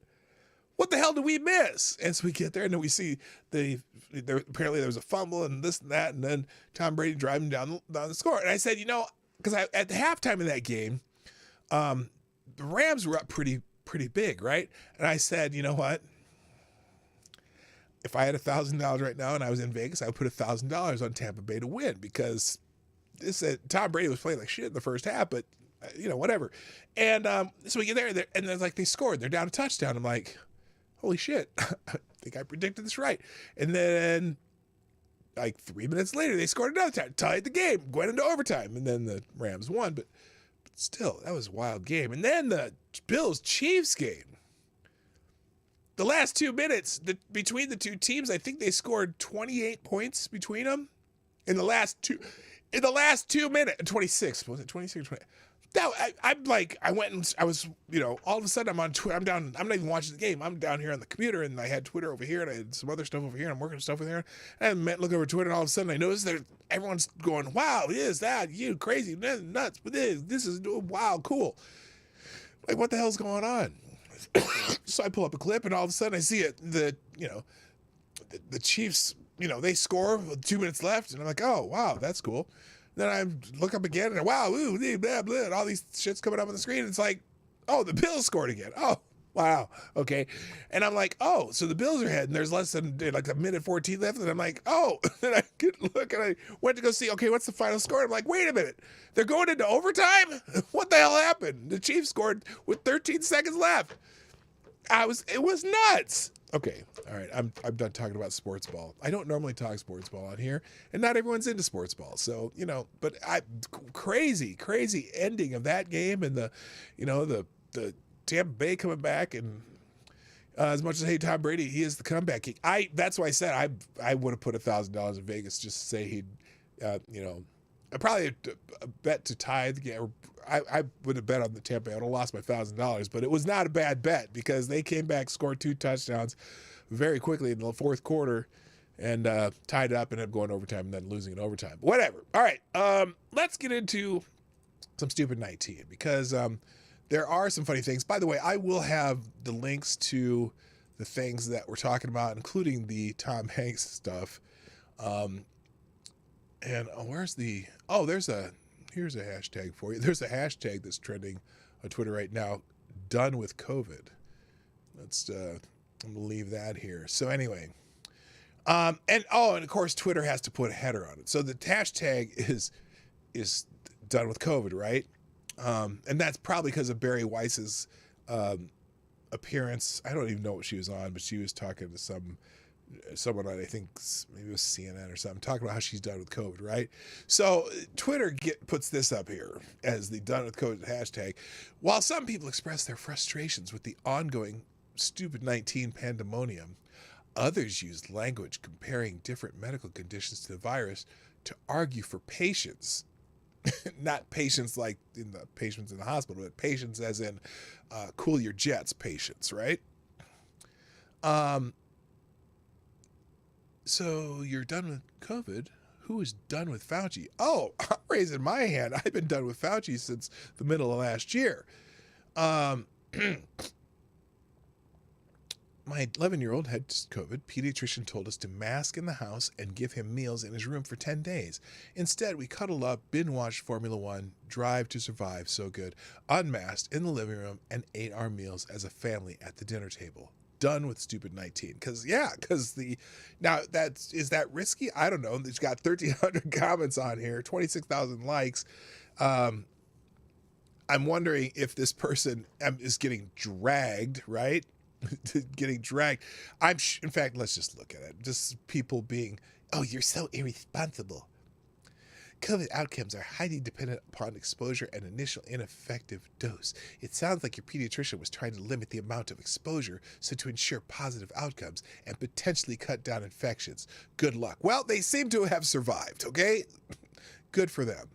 what the hell did we miss? And so we get there, and then we see apparently there was a fumble and this and that, and then Tom Brady driving down the score. And I said, because at the halftime of that game, the Rams were up pretty big, right? And I said, you know what? If I had $1,000 right now and I was in Vegas, I would put $1,000 on Tampa Bay to win, because Tom Brady was playing like shit in the first half, but whatever. And so we get there, and they're like, they scored. They're down a touchdown. I'm like, holy shit! I think I predicted this right. And then, like 3 minutes later, they scored another time, tied the game, went into overtime, and then the Rams won. But still, that was a wild game. And then the Bills-Chiefs game. The last 2 minutes between the two teams, I think they scored 28 points between them in the last 2 minutes. 26, was it 26 or 20? Now, I went and I was, all of a sudden I'm on Twitter. I'm not even watching the game. I'm down here on the computer, and I had Twitter over here, and I had some other stuff over here, and I'm working stuff over there. And I look over Twitter, and all of a sudden I noticed that everyone's going, wow, is that you crazy, nuts, but this is wow, cool. Like, what the hell's going on? So I pull up a clip, and all of a sudden I see it. The Chiefs, they score with 2 minutes left, and I'm like, oh wow, that's cool. Then I look up again, and wow, ooh, blah blah, and all these shit's coming up on the screen. And it's like, oh, the Bills scored again. Oh, Wow. Okay. And I'm like, oh, so the Bills are ahead, and there's less than like a minute 14 left. And I'm like, oh. Then I could look, and I went to go see, okay, what's the final score? I'm like, wait a minute. They're going into overtime? What the hell happened? The Chiefs scored with 13 seconds left. It was nuts. Okay. All right. I'm done talking about sports ball. I don't normally talk sports ball on here, and not everyone's into sports ball. So, but crazy ending of that game, and the Tampa Bay coming back, and as much as I hate Tom Brady, he is the comeback king. That's why I said I would have put $1,000 in Vegas just to say he'd, I probably bet to tie the game. I would have bet on the Tampa Bay. I would have lost my $1,000, but it was not a bad bet because they came back, scored 2 touchdowns very quickly in the fourth quarter, and tied it up and ended up going overtime and then losing in overtime. Whatever. All right, let's get into some stupid 19 because there are some funny things. By the way, I will have the links to the things that we're talking about, including the Tom Hanks stuff. And here's a hashtag for you. There's a hashtag that's trending on Twitter right now, done with COVID. I'm gonna leave that here. So anyway, and of course Twitter has to put a header on it. So the hashtag is done with COVID, right? And that's probably because of Barry Weiss's appearance. I don't even know what she was on, but she was talking to someone on, I think maybe it was CNN or something, talking about how she's done with COVID, right? So Twitter puts this up here as the done with COVID hashtag. While some people express their frustrations with the ongoing stupid 19 pandemonium, others use language comparing different medical conditions to the virus to argue for patience. Not patients like in the patients in the hospital, but patients as in cool your jets patients, right? So you're done with COVID. Who is done with Fauci? Oh, I'm raising my hand. I've been done with Fauci since the middle of last year. My 11-year-old had COVID. Pediatrician told us to mask in the house and give him meals in his room for 10 days. Instead, we cuddled up, binge-watched Formula One, Drive to Survive, so good, unmasked in the living room, and ate our meals as a family at the dinner table. Done with stupid 19. Is that risky? I don't know. It's got 1,300 comments on here, 26,000 likes. I'm wondering if this person is getting dragged, right? Getting dragged. In fact, let's just look at it. Just people being, oh, you're so irresponsible. COVID outcomes are highly dependent upon exposure and initial ineffective dose. It sounds like your pediatrician was trying to limit the amount of exposure so to ensure positive outcomes and potentially cut down infections. Good luck. Well, they seem to have survived, okay? Good for them.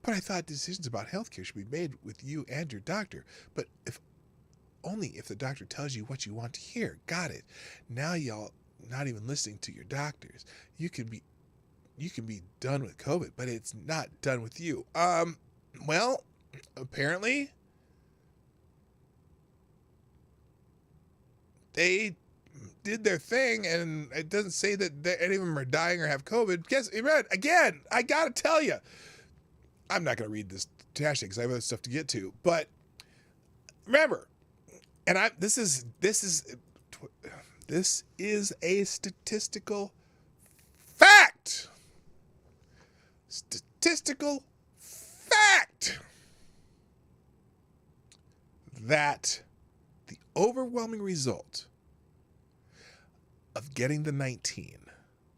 But I thought decisions about healthcare should be made with you and your doctor. But only if the doctor tells you what you want to hear. Got it. Now y'all not even listening to your doctors. You can be done with COVID, but it's not done with you. Well, apparently they did their thing, and it doesn't say that any of them are dying or have COVID. Guess again, I gotta tell you, I'm not gonna read this hashtag because I have other stuff to get to. But remember, and this is a statistical fact. Statistical fact that the overwhelming result of getting the 19,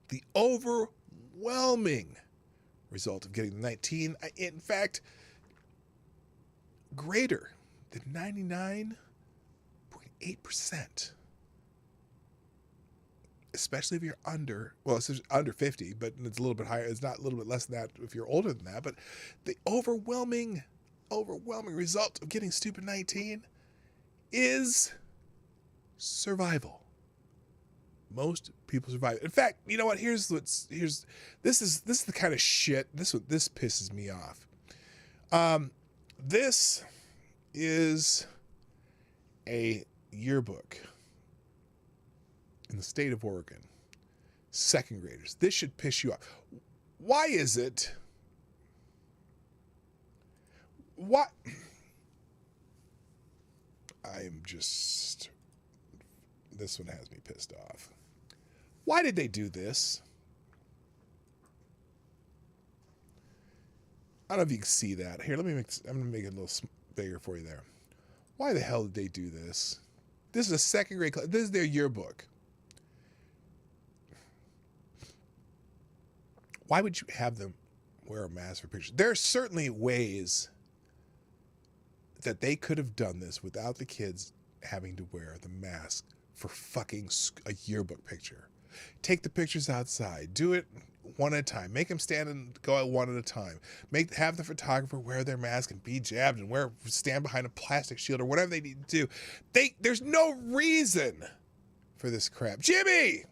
the overwhelming result of getting the 19, in fact, greater than 99.8%. Especially if you're under 50, but it's a little bit higher. It's not a little bit less than that if you're older than that. But the overwhelming result of getting stupid 19 is survival. Most people survive. In fact, you know what? This is the kind of shit. This pisses me off. This is a yearbook in the state of Oregon, second graders. This should piss you off. Why is it? What? I'm just, this one has me pissed off. Why did they do this? I don't know if you can see that. Here, I'm going to make it a little bigger for you there. Why the hell did they do this? This is a second grade class. This is their yearbook. Why would you have them wear a mask for pictures? There are certainly ways that they could have done this without the kids having to wear the mask for fucking a yearbook picture. Take the pictures outside. Do it one at a time. Make them stand and go out one at a time. Have the photographer wear their mask and be jabbed and stand behind a plastic shield or whatever they need to do. There's no reason for this crap. Jimmy!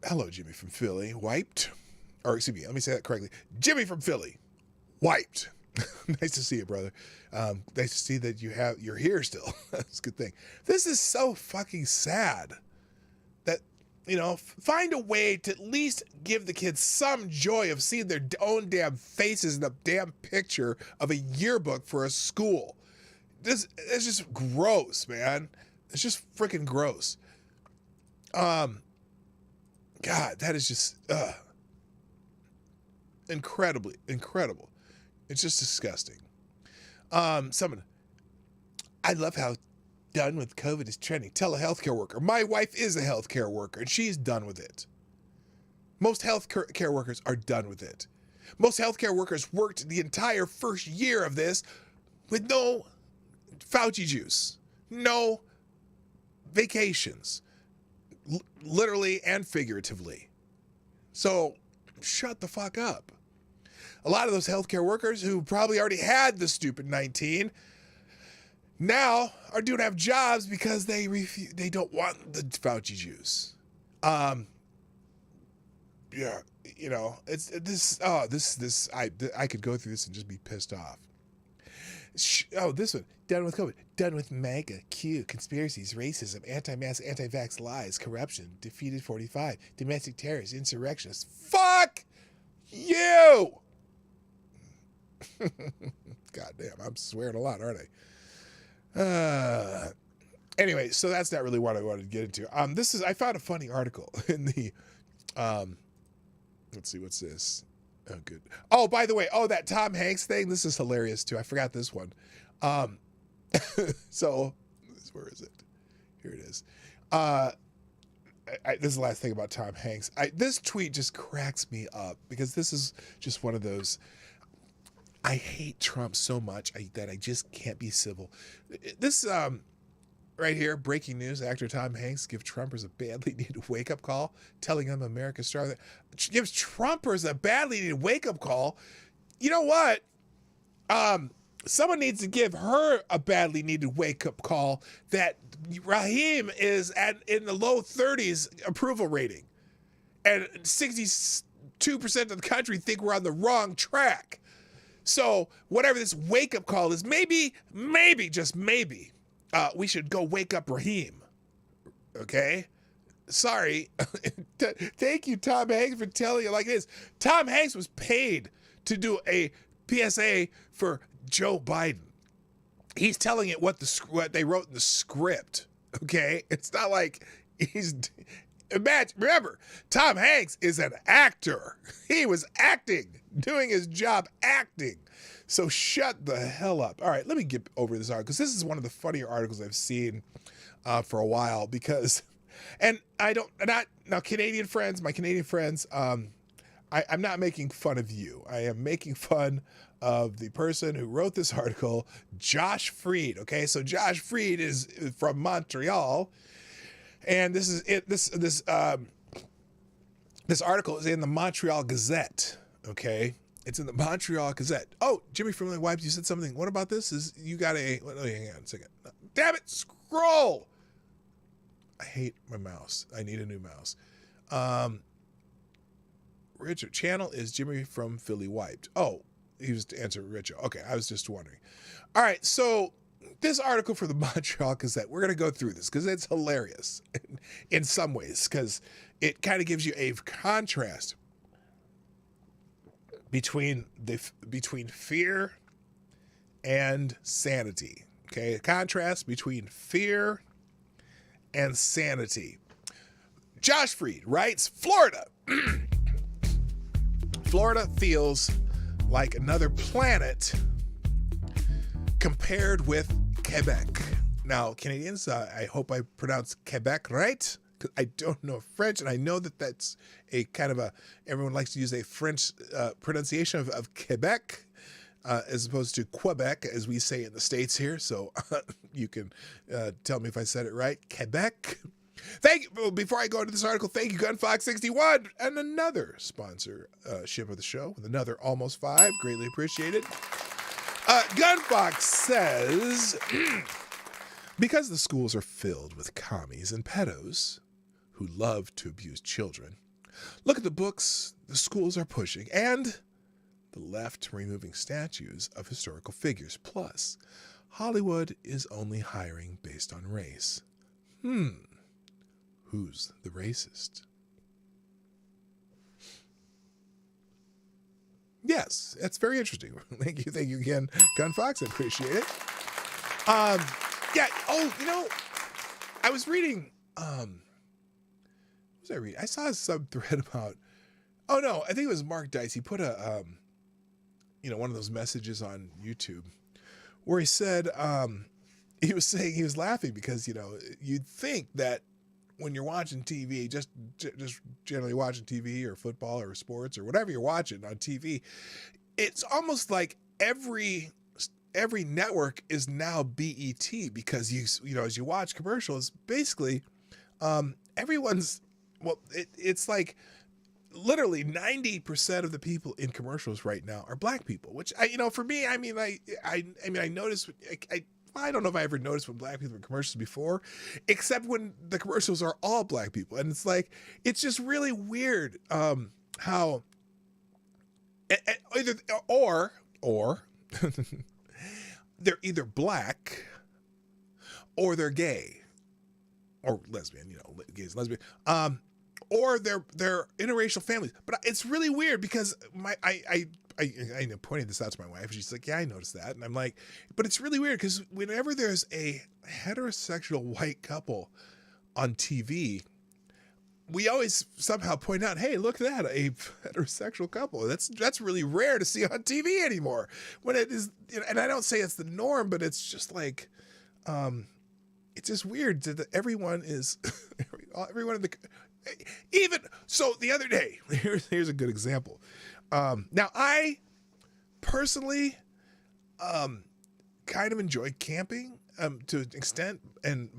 Hello, Jimmy from Philly. Wiped. Or excuse me, let me say that correctly. Jimmy from Philly. Wiped. Nice to see you, brother. Nice to see that you're here still. That's a good thing. This is so fucking sad. That, find a way to at least give the kids some joy of seeing their own damn faces in a damn picture of a yearbook for a school. It's just gross, man. It's just freaking gross. God, that is just incredible. It's just disgusting. I love how done with COVID is trending. Tell a healthcare worker. My wife is a healthcare worker, and she's done with it. Most healthcare workers are done with it. Most healthcare workers worked the entire first year of this with no Fauci juice, no vacations, literally and figuratively. So shut the fuck up. A lot of those healthcare workers who probably already had the stupid 19 now don't have jobs because they don't want the Fauci juice. Yeah, it's this. Oh, this. I could go through this and just be pissed off. This one. Done with COVID. Done with MAGA, Q, conspiracies, racism, anti-mask, anti-vax lies, corruption, defeated 45, domestic terrorists, insurrectionists. Fuck you! God damn, I'm swearing a lot, aren't I? Anyway, so that's not really what I wanted to get into. I found a funny article in the, let's see, what's this? Oh, good. Oh, by the way, that Tom Hanks thing, this is hilarious too. I forgot this one. So, where is it? Here it is. This is the last thing about Tom Hanks. This tweet just cracks me up because this is just one of those, I hate Trump so much that I just can't be civil. This, right here, breaking news, actor Tom Hanks gives Trumpers a badly needed wake-up call, telling them America's star. Gives Trumpers a badly needed wake-up call. You know what? Someone needs to give her a badly needed wake-up call that Raheem is in the low 30s approval rating. And 62% of the country think we're on the wrong track. So whatever this wake-up call is, maybe, just maybe, we should go wake up Raheem. Okay? Sorry. Thank you, Tom Hanks, for telling it like this. Tom Hanks was paid to do a PSA for Joe Biden. He's telling it what they wrote in the script. Okay? It's not like remember, Tom Hanks is an actor. He was acting, doing his job acting. So shut the hell up. All right, let me get over this article because this is one of the funnier articles I've seen for a while because, and now Canadian friends, my Canadian friends, I'm not making fun of you. I am making fun of the person who wrote this article, Josh Freed. Okay, so Josh Freed is from Montreal. And this is it. This article is in the Montreal Gazette. Okay, it's in the Montreal Gazette. Oh, Jimmy from the Wipes, you said something. What about this? Hang on a second. Damn it! Scroll. I hate my mouse. I need a new mouse. Richard channel is Jimmy from Philly Wiped. Oh, he was to answer Richard. Okay, I was just wondering. All right, so. This article for the Montreal Gazette, we're going to go through this because it's hilarious in some ways because it kind of gives you a contrast between fear and sanity. Okay, a contrast between fear and sanity. Josh Freed writes, Florida. Florida feels like another planet compared with Quebec. Now, Canadians, I hope I pronounced Quebec right, because I don't know French, and I know that that's a kind of everyone likes to use a French pronunciation of Quebec, as opposed to Quebec, as we say in the States here. So you can tell me if I said it right. Quebec. Thank you. Well, before I go into this article, thank you, GunFox61, and another sponsorship of the show with another almost 5. Greatly appreciated. Gunfox says, because the schools are filled with commies and pedos who love to abuse children, look at the books the schools are pushing and the left removing statues of historical figures. Plus, Hollywood is only hiring based on race. Who's the racist? Yes, that's very interesting. Thank you again, Gunfox. I appreciate it. Yeah. Oh, I was reading. What was I reading? I saw a sub thread about. Oh no, I think it was Mark Dice. He put a, one of those messages on YouTube where he said, he was saying he was laughing because you'd think that when you're watching TV, just generally watching TV or football or sports or whatever you're watching on TV, it's almost like every network is now BET, because as you watch commercials, basically everyone's, it's like literally 90% of the people in commercials right now are black people, which for me, I noticed, I don't know if I ever noticed when black people in commercials before, except when the commercials are all black people. And it's like, it's just really weird how either or they're either black or they're gay or lesbian, gays, lesbian, or they're interracial families. But it's really weird because I pointed this out to my wife, and she's like, yeah, I noticed that. And I'm like, but it's really weird because whenever there's a heterosexual white couple on TV, we always somehow point out, hey, look at that, a heterosexual couple. That's really rare to see on TV anymore. When it is, and I don't say it's the norm, but it's just like, it's just weird that everyone is, everyone in the, even, so the other day, here's a good example. Now I personally, kind of enjoy camping, to an extent,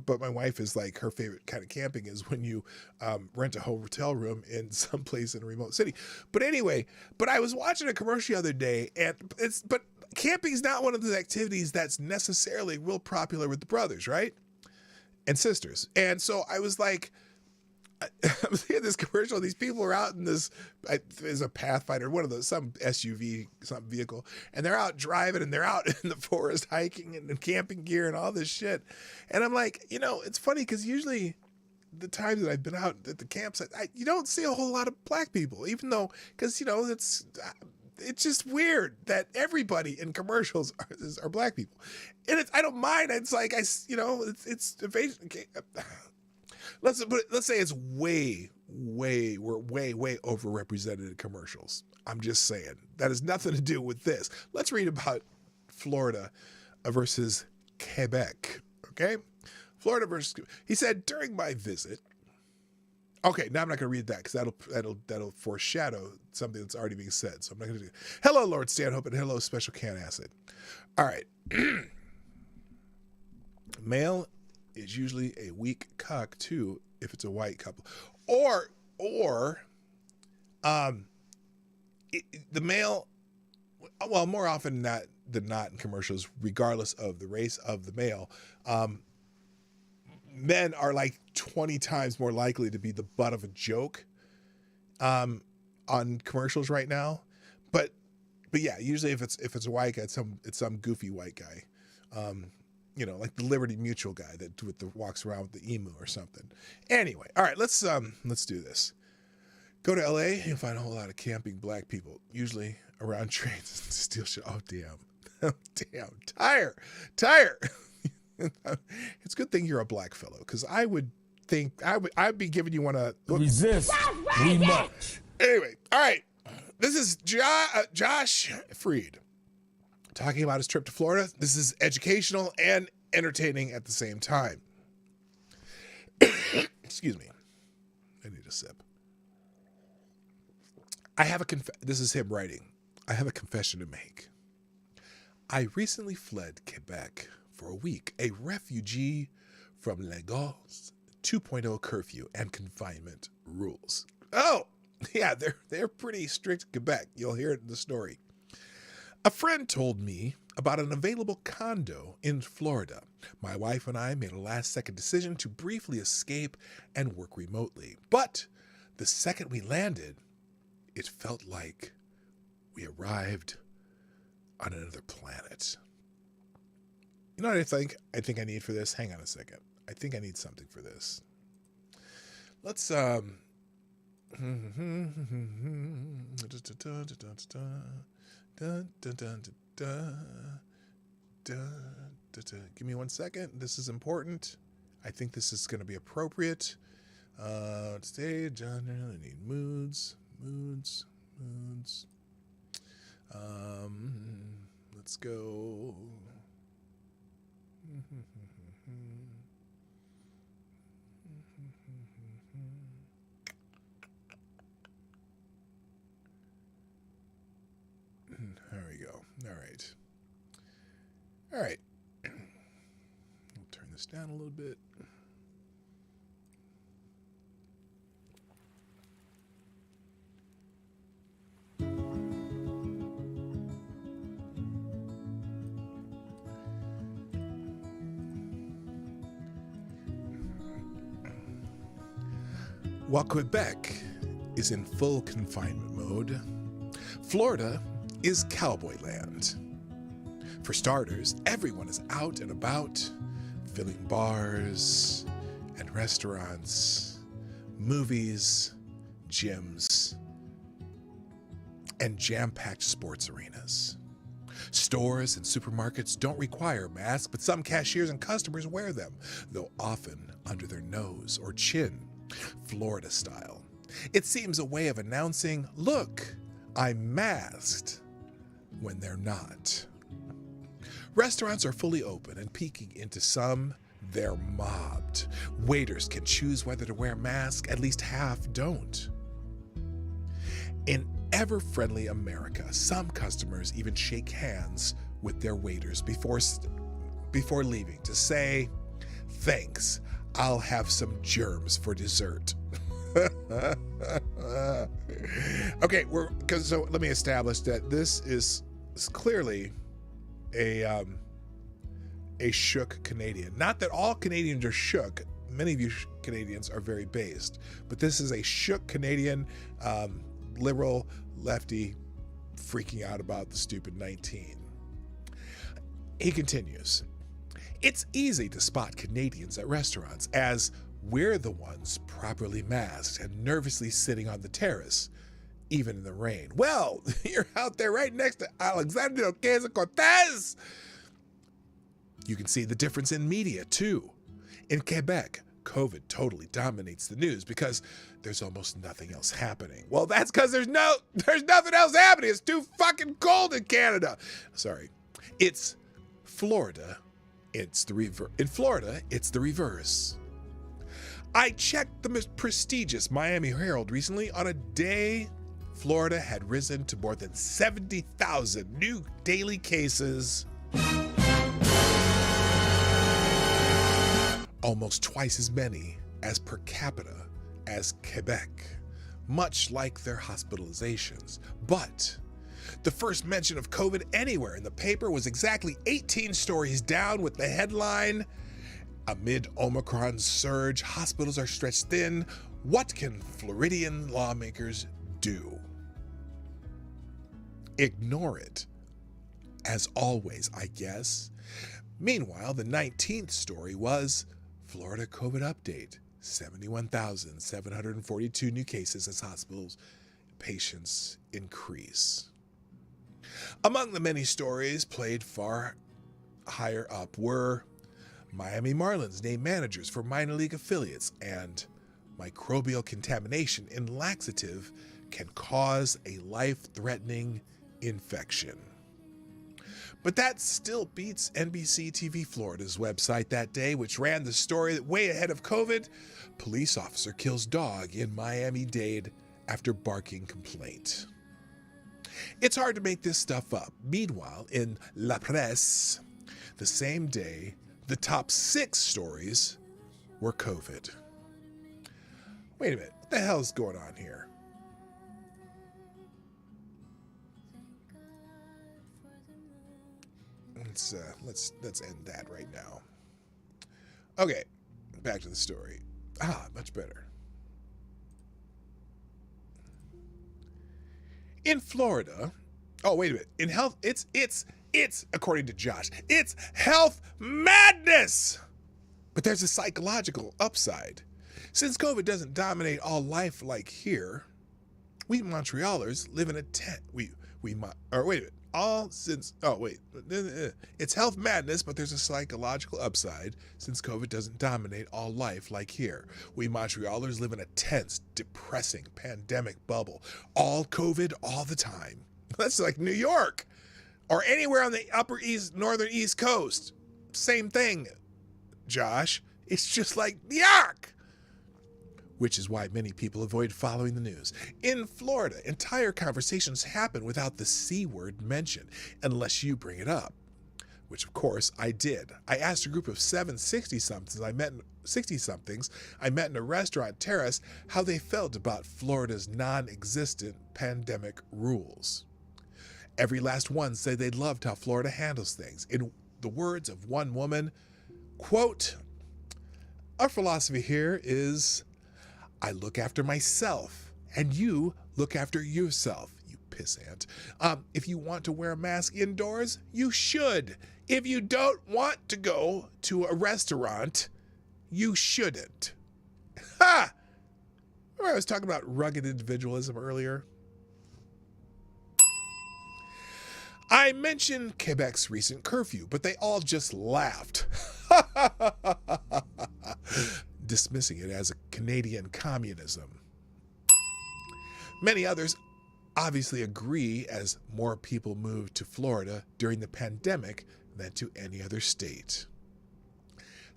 but my wife is like, her favorite kind of camping is when you, rent a hotel room in some place in a remote city. But anyway, I was watching a commercial the other day, but camping is not one of the activities that's necessarily real popular with the brothers, right? And sisters. And so I was like, I was hearing this commercial. These people are out in this, is a Pathfinder, one of those, some SUV, some vehicle, and they're out driving, and they're out in the forest hiking and camping gear and all this shit. And I'm like, it's funny because usually the times that I've been out at the campsite, you don't see a whole lot of black people, even though, because it's just weird that everybody in commercials are black people, and I don't mind. It's like it's evasion. Okay. Let's say it's we're way overrepresented in commercials. I'm just saying that has nothing to do with this. Let's read about Florida versus Quebec. Okay, Florida versus. He said during my visit. Okay, now I'm not going to read that because that'll foreshadow something that's already being said. So I'm not going to do it. Hello, Lord Stanhope, and hello, Special Can Acid. All right, male is usually a weak cuck too if it's a white couple, or the male, well, more often than not in commercials, regardless of the race of the male, men are like 20 times more likely to be the butt of a joke on commercials right now. But yeah, usually if it's a white guy, it's some goofy white guy. Like the Liberty Mutual guy that walks around with the emu or something. Anyway, all right, let's do this. Go to LA, you'll find a whole lot of camping black people, usually around trains and steal shit. Oh damn. Oh damn. Tire. It's a good thing you're a black fellow, because I would think I'd be giving you one of Resist. We march. Anyway, all right. This is Josh Freed talking about his trip to Florida. This is educational and entertaining at the same time. Excuse me. I need a sip. This is him writing. I have a confession to make. I recently fled Quebec for a week, a refugee from Lagos 2.0 curfew and confinement rules. Oh, yeah, they're pretty strict in Quebec. You'll hear it in the story. A friend told me about an available condo in Florida. My wife and I made a last-second decision to briefly escape and work remotely. But the second we landed, it felt like we arrived on another planet. You know what I think I need for this? Hang on a second. I think I need something for this. Let's give me 1 second. This is important. I think this is going to be appropriate. Today, genre, I need moods. Let's go. There we go. All right. We'll turn this down a little bit. While Quebec is in full confinement mode, Florida is cowboy land. For starters, everyone is out and about, filling bars and restaurants, movies, gyms, and jam-packed sports arenas. Stores and supermarkets don't require masks, but some cashiers and customers wear them, though often under their nose or chin, Florida style. It seems a way of announcing, look, I'm masked, when they're not. Restaurants are fully open, and peeking into some, they're mobbed. Waiters can choose whether to wear masks, at least half don't. In ever-friendly America, some customers even shake hands with their waiters before leaving to say, thanks, I'll have some germs for dessert. Okay, so let me establish that this is clearly a shook Canadian. Not that all Canadians are shook. Many of you Canadians are very based, but this is a shook Canadian, liberal, lefty, freaking out about the stupid 19. He continues, it's easy to spot Canadians at restaurants, as we're the ones properly masked and nervously sitting on the terrace, even in the rain. Well, you're out there right next to Alexandria Ocasio-Cortez. You can see the difference in media, too. In Quebec, COVID totally dominates the news because there's almost nothing else happening. Well, that's because there's nothing else happening. It's too fucking cold in Canada. Sorry. It's Florida. In Florida, it's the reverse. I checked the prestigious Miami Herald recently. On a day, Florida had risen to more than 70,000 new daily cases. Almost twice as many as per capita as Quebec, much like their hospitalizations. But the first mention of COVID anywhere in the paper was exactly 18 stories down with the headline, amid Omicron's surge, hospitals are stretched thin. What can Floridian lawmakers do? Ignore it. As always, I guess. Meanwhile, the 19th story was Florida COVID update. 71,742 new cases as hospitals patients increase. Among the many stories played far higher up were Miami Marlins name managers for minor league affiliates, and microbial contamination in laxative can cause a life-threatening infection. But that still beats NBC TV Florida's website that day, which ran the story that way ahead of COVID, police officer kills dog in Miami-Dade after barking complaint. It's hard to make this stuff up. Meanwhile, in La Presse, the same day, the top 6 stories were COVID. Wait a minute, what the hell's going on here? Let's end that right now. Okay, back to the story. Much better. In Florida, oh wait a minute. In health, it's according to Josh, it's health madness. But there's a psychological upside. Since COVID doesn't dominate all life like here, we Montrealers live in a tent. It's health madness, but there's a psychological upside since COVID doesn't dominate all life like here. We Montrealers live in a tense, depressing pandemic bubble. All COVID all the time. That's like New York or anywhere on the northern East Coast. Same thing, Josh. It's just like New York. Which is why many people avoid following the news. In Florida, entire conversations happen without the C word mentioned, unless you bring it up. Which, of course, I did. I asked a group of 7 60-somethings I met in a restaurant terrace how they felt about Florida's non-existent pandemic rules. Every last one said they loved how Florida handles things. In the words of one woman, quote, "Our philosophy here is, I look after myself, and you look after yourself, you pissant. If you want to wear a mask indoors, you should. If you don't want to go to a restaurant, you shouldn't." Ha! Remember I was talking about rugged individualism earlier? I mentioned Quebec's recent curfew, but they all just laughed. Dismissing it as a Canadian communism. Many others obviously agree, as more people moved to Florida during the pandemic than to any other state.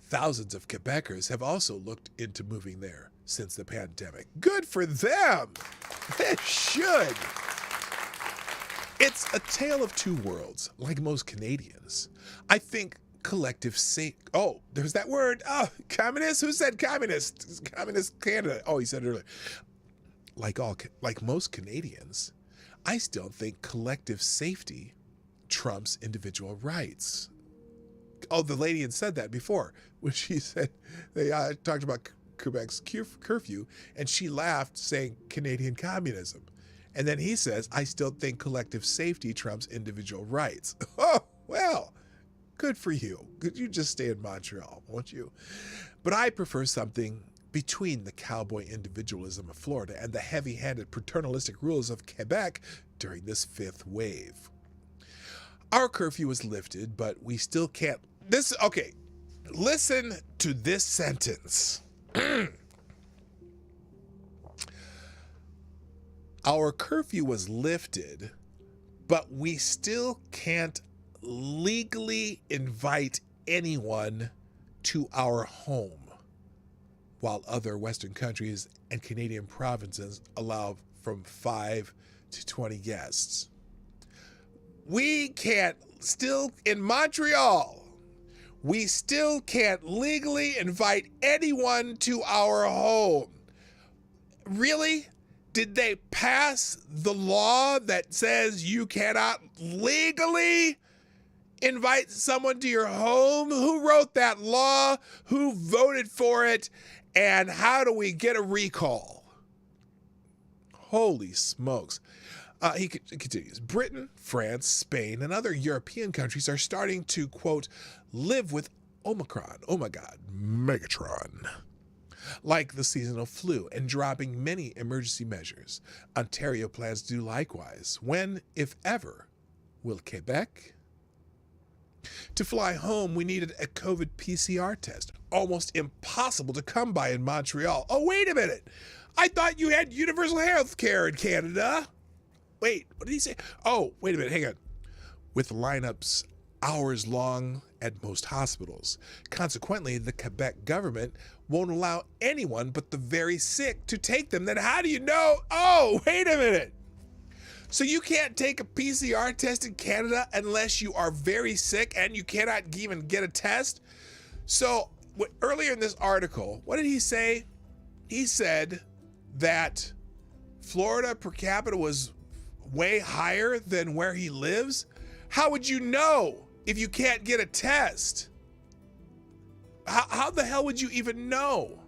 Thousands of Quebecers have also looked into moving there since the pandemic. Good for them! They should! It's a tale of two worlds, like most Canadians. I think collective there's that word. Communist? Who said communist? Communist Canada. Oh, he said it earlier. Like most Canadians, I still think collective safety trumps individual rights. Oh, the lady had said that before when she said they talked about Quebec's curfew, and she laughed, saying Canadian communism. And then he says, I still think collective safety trumps individual rights. Oh, well, good for you. Could you just stay in Montreal, won't you? But I prefer something between the cowboy individualism of Florida and the heavy-handed paternalistic rules of Quebec during this fifth wave. Our curfew was lifted, but we still can't... Listen to this sentence. Our curfew was lifted, but we still can't legally invite anyone to our home, while other Western countries and Canadian provinces allow from 5 to 20 guests. We can't, still in Montreal, we still can't legally invite anyone to our home. Really? Did they pass the law that says you cannot legally invite someone to your home? Who wrote that law? Who voted for it? And how do we get a recall? Holy smokes. He continues. Britain, France, Spain, and other European countries are starting to, quote, live with Omicron. Oh my God, Megatron. Like the seasonal flu, and dropping many emergency measures. Ontario plans to do likewise. When, if ever, will Quebec To fly home, we needed a COVID PCR test. Almost impossible to come by in Montreal. Oh, wait a minute. I thought you had universal health care in Canada. Wait, what did he say? Oh, wait a minute, hang on. With lineups hours long at most hospitals. Consequently, the Quebec government won't allow anyone but the very sick to take them. Then how do you know? Oh, wait a minute. So you can't take a PCR test in Canada unless you are very sick and you cannot even get a test? So earlier in this article, what did he say? He said that Florida per capita was way higher than where he lives. How would you know if you can't get a test? How the hell would you even know?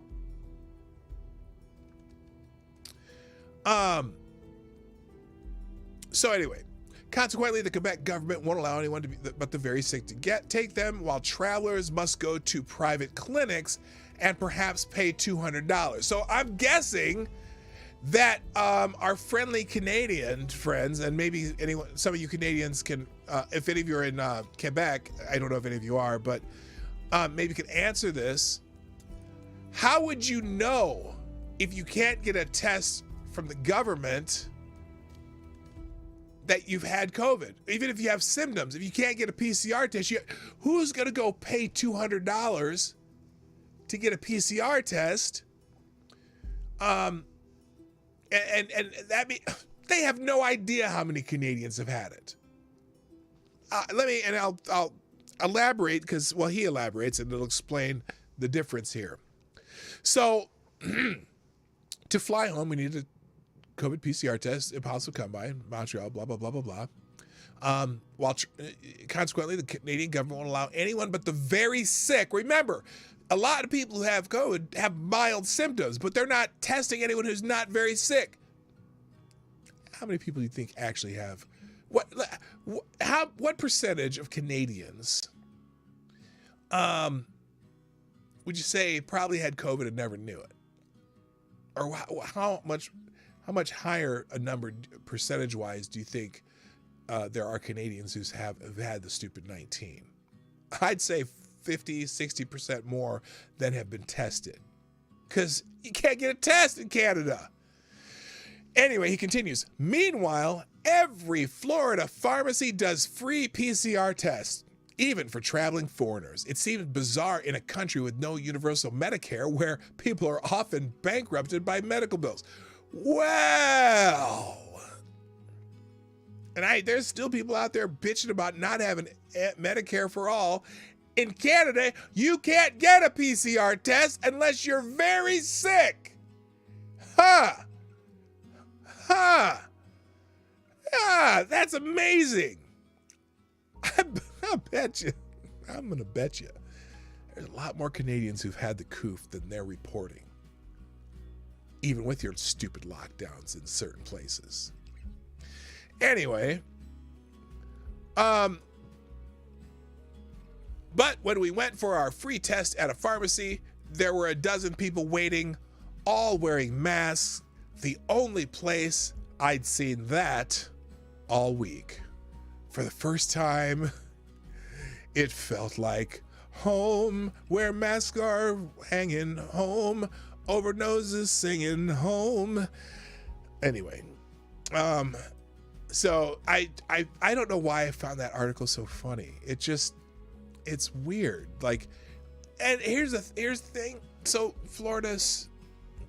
So anyway, consequently, the Quebec government won't allow anyone to be, but the very sick to take them, while travelers must go to private clinics and perhaps pay $200. So I'm guessing that our friendly Canadian friends, and maybe some of you Canadians can, if any of you are in Quebec, I don't know if any of you are, but maybe you can answer this. How would you know if you can't get a test from the government that you've had COVID? Even if you have symptoms, if you can't get a PCR test, who's going to go pay $200 to get a PCR test? And that means they have no idea how many Canadians have had it. I'll elaborate because, well, he elaborates and it'll explain the difference here. So to fly home, we needed a COVID PCR test, impossible to come by in Montreal, blah, blah, blah, blah, blah. Consequently, the Canadian government won't allow anyone but the very sick. Remember, a lot of people who have COVID have mild symptoms, but they're not testing anyone who's not very sick. How many people do you think actually have? What percentage of Canadians would you say probably had COVID and never knew it? Or how much higher a number percentage-wise do you think there are Canadians who have had the stupid 19? I'd say 50, 60% more than have been tested. Because you can't get a test in Canada. Anyway, he continues. Meanwhile, every Florida pharmacy does free PCR tests, even for traveling foreigners. It seems bizarre in a country with no universal Medicare where people are often bankrupted by medical bills. Well, and there's still people out there bitching about not having Medicare for all. In Canada, you can't get a PCR test unless you're very sick. Ha! Ha! Ah, that's amazing. I bet you, I'm going to bet you, there's a lot more Canadians who've had the coof than they're reporting. Even with your stupid lockdowns in certain places. Anyway, but when we went for our free test at a pharmacy, there were a dozen people waiting, all wearing masks. The only place I'd seen that all week. For the first time, it felt like home, where masks are hanging home, over noses singing home. Anyway, so I don't know why I found that article so funny. It's weird. Like, and here's the thing. So Florida's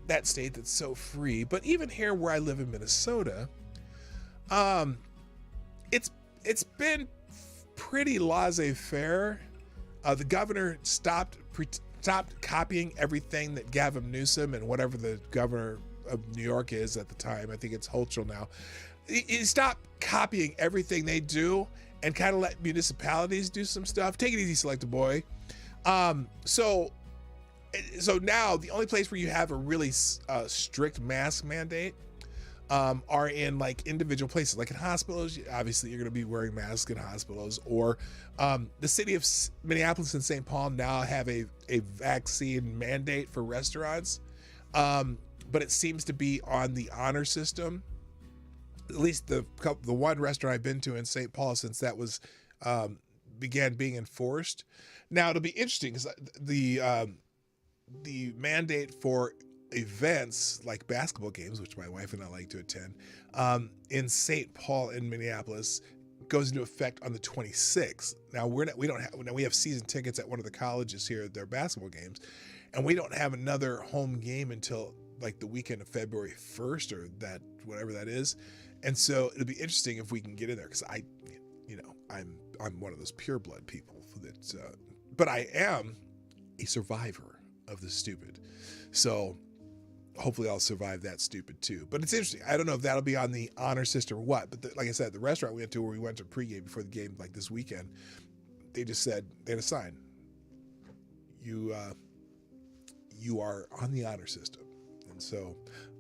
that state that's so free, but even here where I live in Minnesota, it's been pretty laissez-faire. The governor stopped copying everything that Gavin Newsom and whatever the governor of New York is at the time, I think it's Hochul now, he stopped copying everything they do and kind of let municipalities do some stuff. Take it easy, Selecta Boy. So now the only place where you have a really strict mask mandate are in like individual places, like in hospitals. Obviously you're going to be wearing masks in hospitals, or the city of Minneapolis and St. Paul now have a vaccine mandate for restaurants, but it seems to be on the honor system. At least the one restaurant I've been to in St. Paul, since that was began being enforced. Now it'll be interesting because the mandate for events like basketball games, which my wife and I like to attend, in St. Paul and Minneapolis, goes into effect on the 26th. Now we have season tickets at one of the colleges here at their basketball games, and we don't have another home game until like the weekend of February 1st or that whatever that is. And so it'll be interesting if we can get in there because I'm one of those pureblood people that, but I am a survivor of the stupid. So hopefully I'll survive that stupid too. But it's interesting. I don't know if that'll be on the honor system or what, but like I said, the restaurant we went to where we went to pregame before the game, like this weekend, they just said, they had a sign. You are on the honor system. And so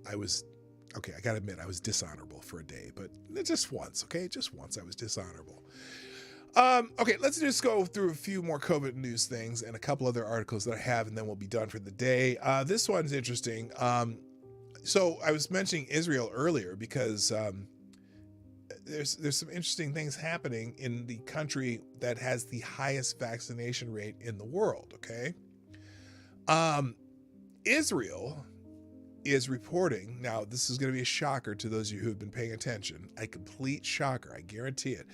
I got to admit, I was dishonorable for a day, but just once, okay? Just once I was dishonorable. Okay, let's just go through a few more COVID news things and a couple other articles that I have, and then we'll be done for the day. This one's interesting. So I was mentioning Israel earlier because there's some interesting things happening in the country that has the highest vaccination rate in the world, okay? Israel is reporting, now this is going to be a shocker to those of you who have been paying attention, a complete shocker, I guarantee it.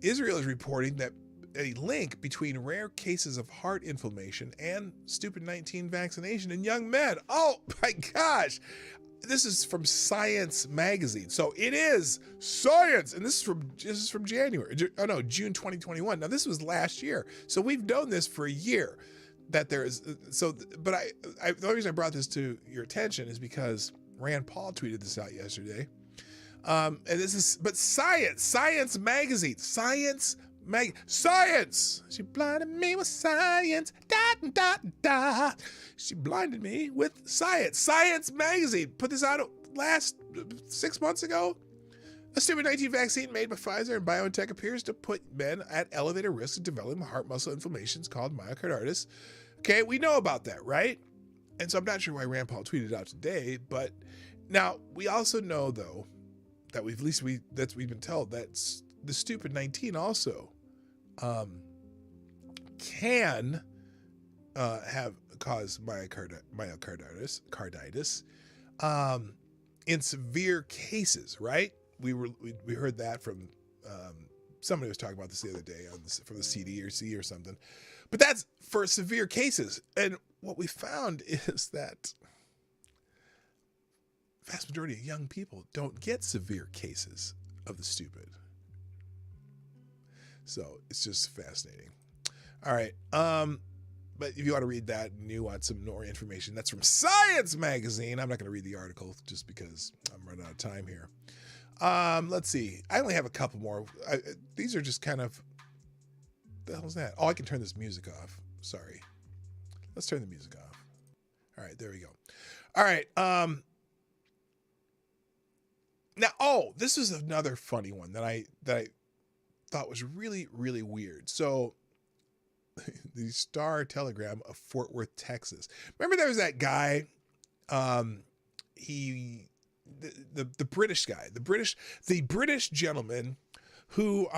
Israel is reporting that a link between rare cases of heart inflammation and stupid 19 vaccination in young men. Oh my gosh. This is from Science magazine. So it is science. And this is from January. Oh no, June 2021. Now this was last year. So we've known this for a year. That there is but the only reason I brought this to your attention is because Rand Paul tweeted this out yesterday. And this is, but Science magazine, Science. She blinded me with science. She blinded me with science. Science magazine put this out last 6 months ago. A stupid 19 vaccine made by Pfizer and BioNTech appears to put men at elevated risk of developing heart muscle inflammations called myocarditis. Okay, we know about that, right? And so I'm not sure why Rand Paul tweeted out today, but now we also know though that we've been told that the stupid 19 also can have cause myocarditis in severe cases, right? We heard that from somebody was talking about this the other day from the CDC or something. But that's for severe cases. And what we found is that the vast majority of young people don't get severe cases of the stupid. So it's just fascinating. All right. But if you want to read that and you want some more information, that's from Science magazine. I'm not going to read the article just because I'm running out of time here. Let's see. I only have a couple more. These are just kind of, the hell's that? Oh, I can turn this music off. Sorry. Let's turn the music off. All right, there we go. All right. Now, this is another funny one that I thought was really, really weird. So the Star Telegram of Fort Worth, Texas. Remember there was that guy, the British guy, the British gentleman who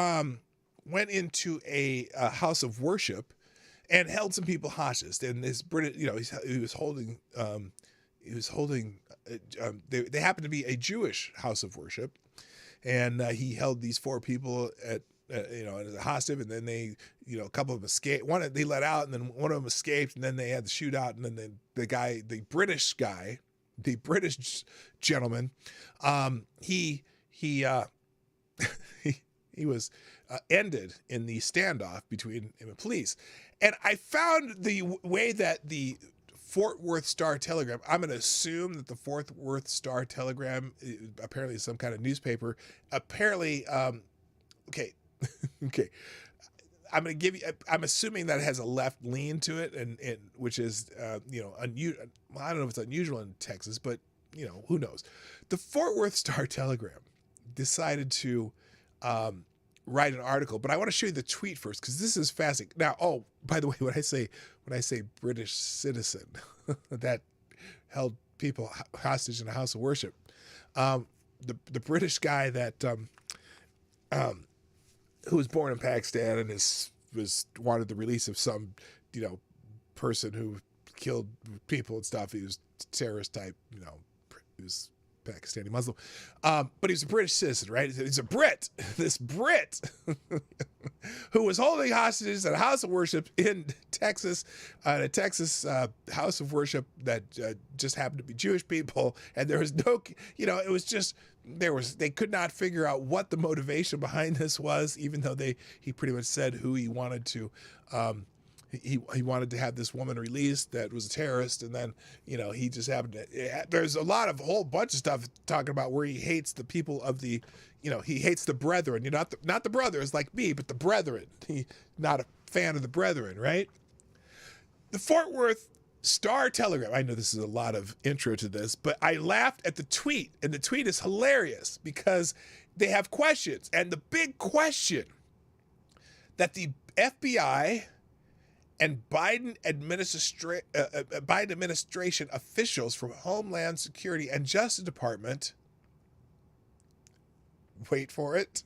went into a house of worship and held some people hostage. And this British, he was holding. They happened to be a Jewish house of worship, and he held these four people as a hostage. And then they, a couple of them escaped. One they let out, and then one of them escaped. And then they had the shootout. And then the British gentleman, he was ended in the standoff between him and police. And I found the way that the Fort Worth Star Telegram, I'm going to assume that the Fort Worth Star Telegram apparently is some kind of newspaper. Apparently, okay. I'm assuming that it has a left lean to it, and which is, unusual. I don't know if it's unusual in Texas, but, who knows? The Fort Worth Star Telegram decided to write an article, but I want to show you the tweet first because this is fascinating. Now, by the way, when I say British citizen that held people hostage in a house of worship, the British guy that who was born in Pakistan and is wanted the release of some, person who killed people and stuff. He was terrorist type, he was Pakistani Muslim. But he was a British citizen, right? He's a Brit. This Brit who was holding hostages at a house of worship in Texas, a Texas house of worship that just happened to be Jewish people. And there was no, it was just, they could not figure out what the motivation behind this was, even though he pretty much said who he wanted to, he wanted to have this woman released that was a terrorist, and then he just happened to. There's a whole bunch of stuff talking about where he hates the people of the, he hates the brethren. Not the brothers like me, but the brethren. He not a fan of the brethren, right? The Fort Worth Star-Telegram. I know this is a lot of intro to this, but I laughed at the tweet, and the tweet is hilarious because they have questions, and the big question that the FBI and Biden administration officials from Homeland Security and Justice Department, wait for it,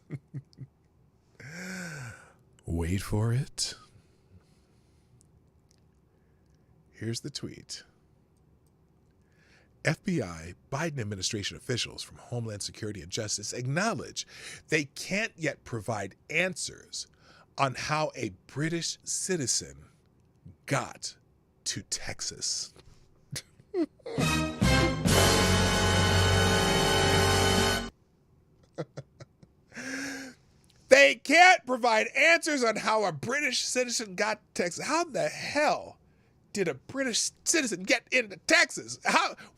wait for it. Here's the tweet. FBI, Biden administration officials from Homeland Security and Justice acknowledge they can't yet provide answers on how a British citizen got to Texas. They can't provide answers on how a British citizen got to Texas. How the hell did a British citizen get into Texas?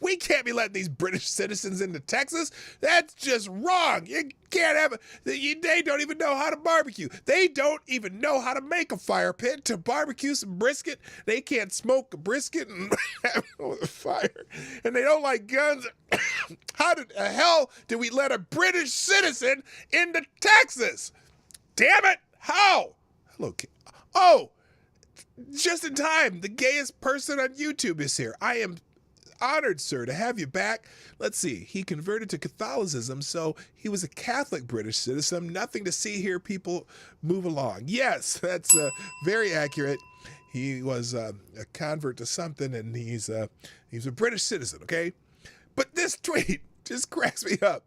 We can't be letting these British citizens into Texas. That's just wrong. You can't have they don't even know how to barbecue. They don't even know how to make a fire pit to barbecue some brisket. They can't smoke a brisket and have it with a fire. And they don't like guns. How the hell did we let a British citizen into Texas? Damn it. How? Hello. Oh, just in time, the gayest person on YouTube is here. I am honored, sir, to have you back. Let's see. He converted to Catholicism, so he was a Catholic British citizen. Nothing to see here. People move along. Yes, that's very accurate. He was a convert to something, and he's a British citizen, okay? But this tweet just cracks me up.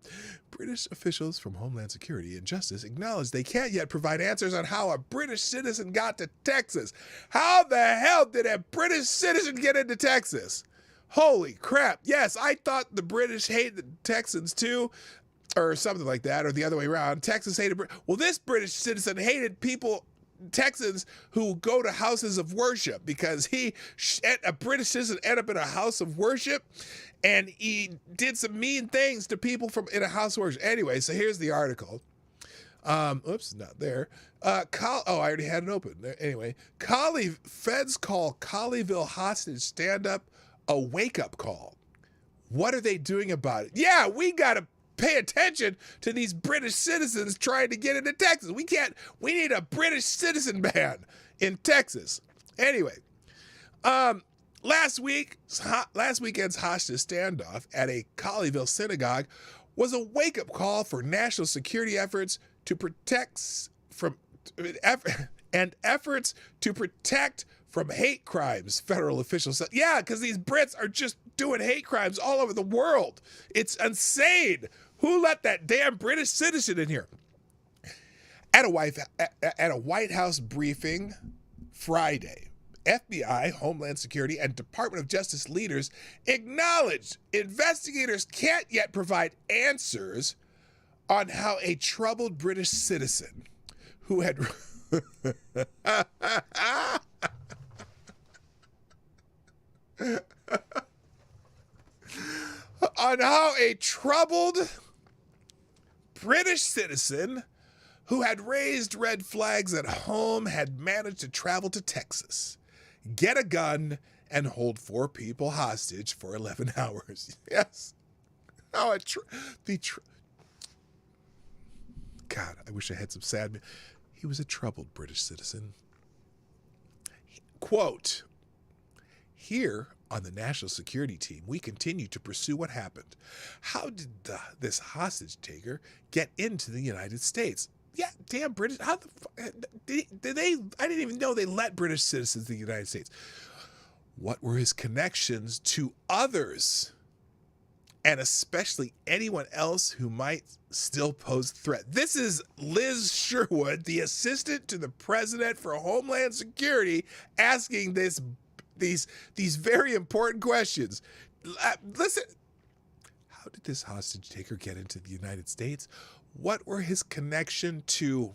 British officials from Homeland Security and Justice acknowledge they can't yet provide answers on how a British citizen got to Texas. How the hell did a British citizen get into Texas? Holy crap. Yes, I thought the British hated the Texans too, or something like that, or the other way around. Texas hated Well, this British citizen hated Texans who go to houses of worship, because a British citizen ended up in a house of worship and he did some mean things to people in a house of worship. Anyway, so here's the article. Oops, not there. I already had it open. Anyway, feds call Colleyville hostage stand-up a wake-up call. What are they doing about it? Yeah, we got to pay attention to these British citizens trying to get into Texas. We need a British citizen ban in Texas. Anyway, last weekend's hostage standoff at a Colleyville synagogue was a wake-up call for national security efforts to protect from hate crimes, federal officials said. Yeah, because these Brits are just doing hate crimes all over the world. It's insane. Who let that damn British citizen in here? At a White House briefing Friday, FBI, Homeland Security, and Department of Justice leaders acknowledged investigators can't yet provide answers on how a troubled British citizen who had on how a troubled British citizen who had raised red flags at home had managed to travel to Texas, get a gun, and hold 4 people hostage for 11 hours. Yes. God, I wish I had some sad. He was a troubled British citizen. Quote, here on the national security team, we continue to pursue what happened. How did this hostage taker get into the United States? Yeah, damn British. How the fuck did they? I didn't even know they let British citizens in the United States. What were his connections to others, and especially anyone else who might still pose a threat? This is Liz Sherwood, the assistant to the president for Homeland Security, asking these very important questions. Listen, how did this hostage taker get into the United States? What were his connection to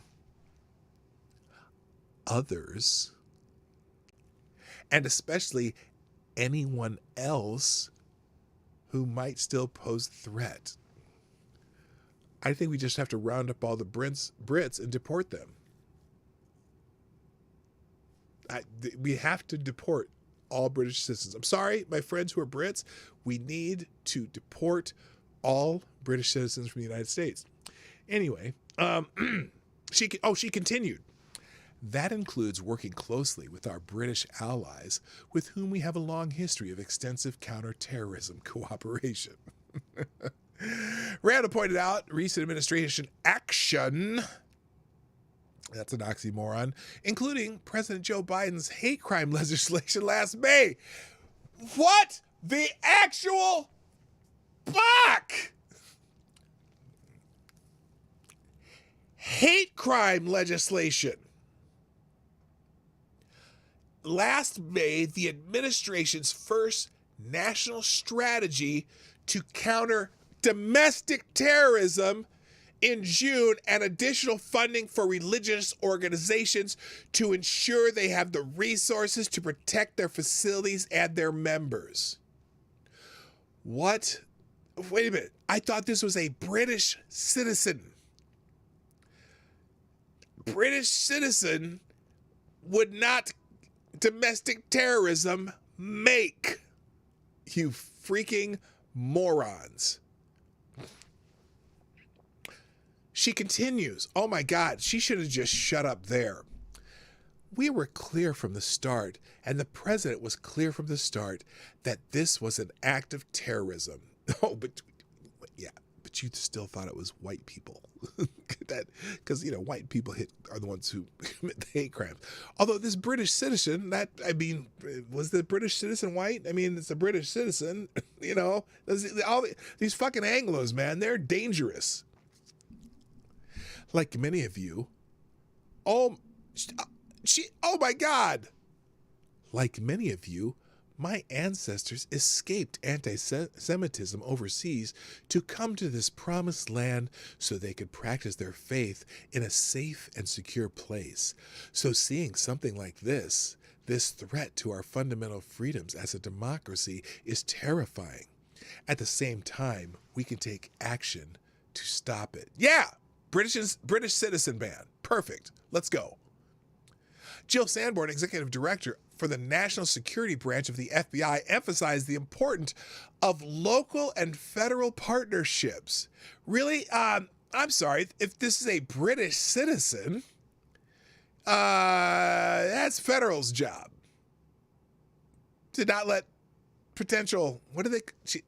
others, and especially anyone else who might still pose a threat? I think we just have to round up all the Brits and deport them. We have to deport all British citizens. I'm sorry, my friends who are Brits. We need to deport all British citizens from the United States. Anyway, she continued. That includes working closely with our British allies, with whom we have a long history of extensive counterterrorism cooperation. Randall pointed out recent administration action, that's an oxymoron, including President Joe Biden's hate crime legislation last May. What the actual fuck? Hate crime legislation. Last May, the administration's first national strategy to counter domestic terrorism in June, and additional funding for religious organizations to ensure they have the resources to protect their facilities and their members. What? Wait a minute. I thought this was a British citizen. British citizen would not domestic terrorism make. You freaking morons. She continues, oh my God, she should have just shut up there. We were clear from the start, and the president was clear from the start, that this was an act of terrorism. Oh, but you still thought it was white people. Because, white people are the ones who commit the hate crimes. Although this British citizen, was the British citizen white? It's a British citizen, all these fucking Anglos, man, they're dangerous. Like many of you, oh my God. Like many of you, my ancestors escaped anti-Semitism overseas to come to this promised land so they could practice their faith in a safe and secure place. So seeing something like this threat to our fundamental freedoms as a democracy is terrifying. At the same time, we can take action to stop it. Yeah, British citizen ban. Perfect. Let's go. Jill Sanborn, executive director for the National Security Branch of the FBI, emphasized the importance of local and federal partnerships. Really, I'm sorry, if this is a British citizen, that's federal's job to not let potential,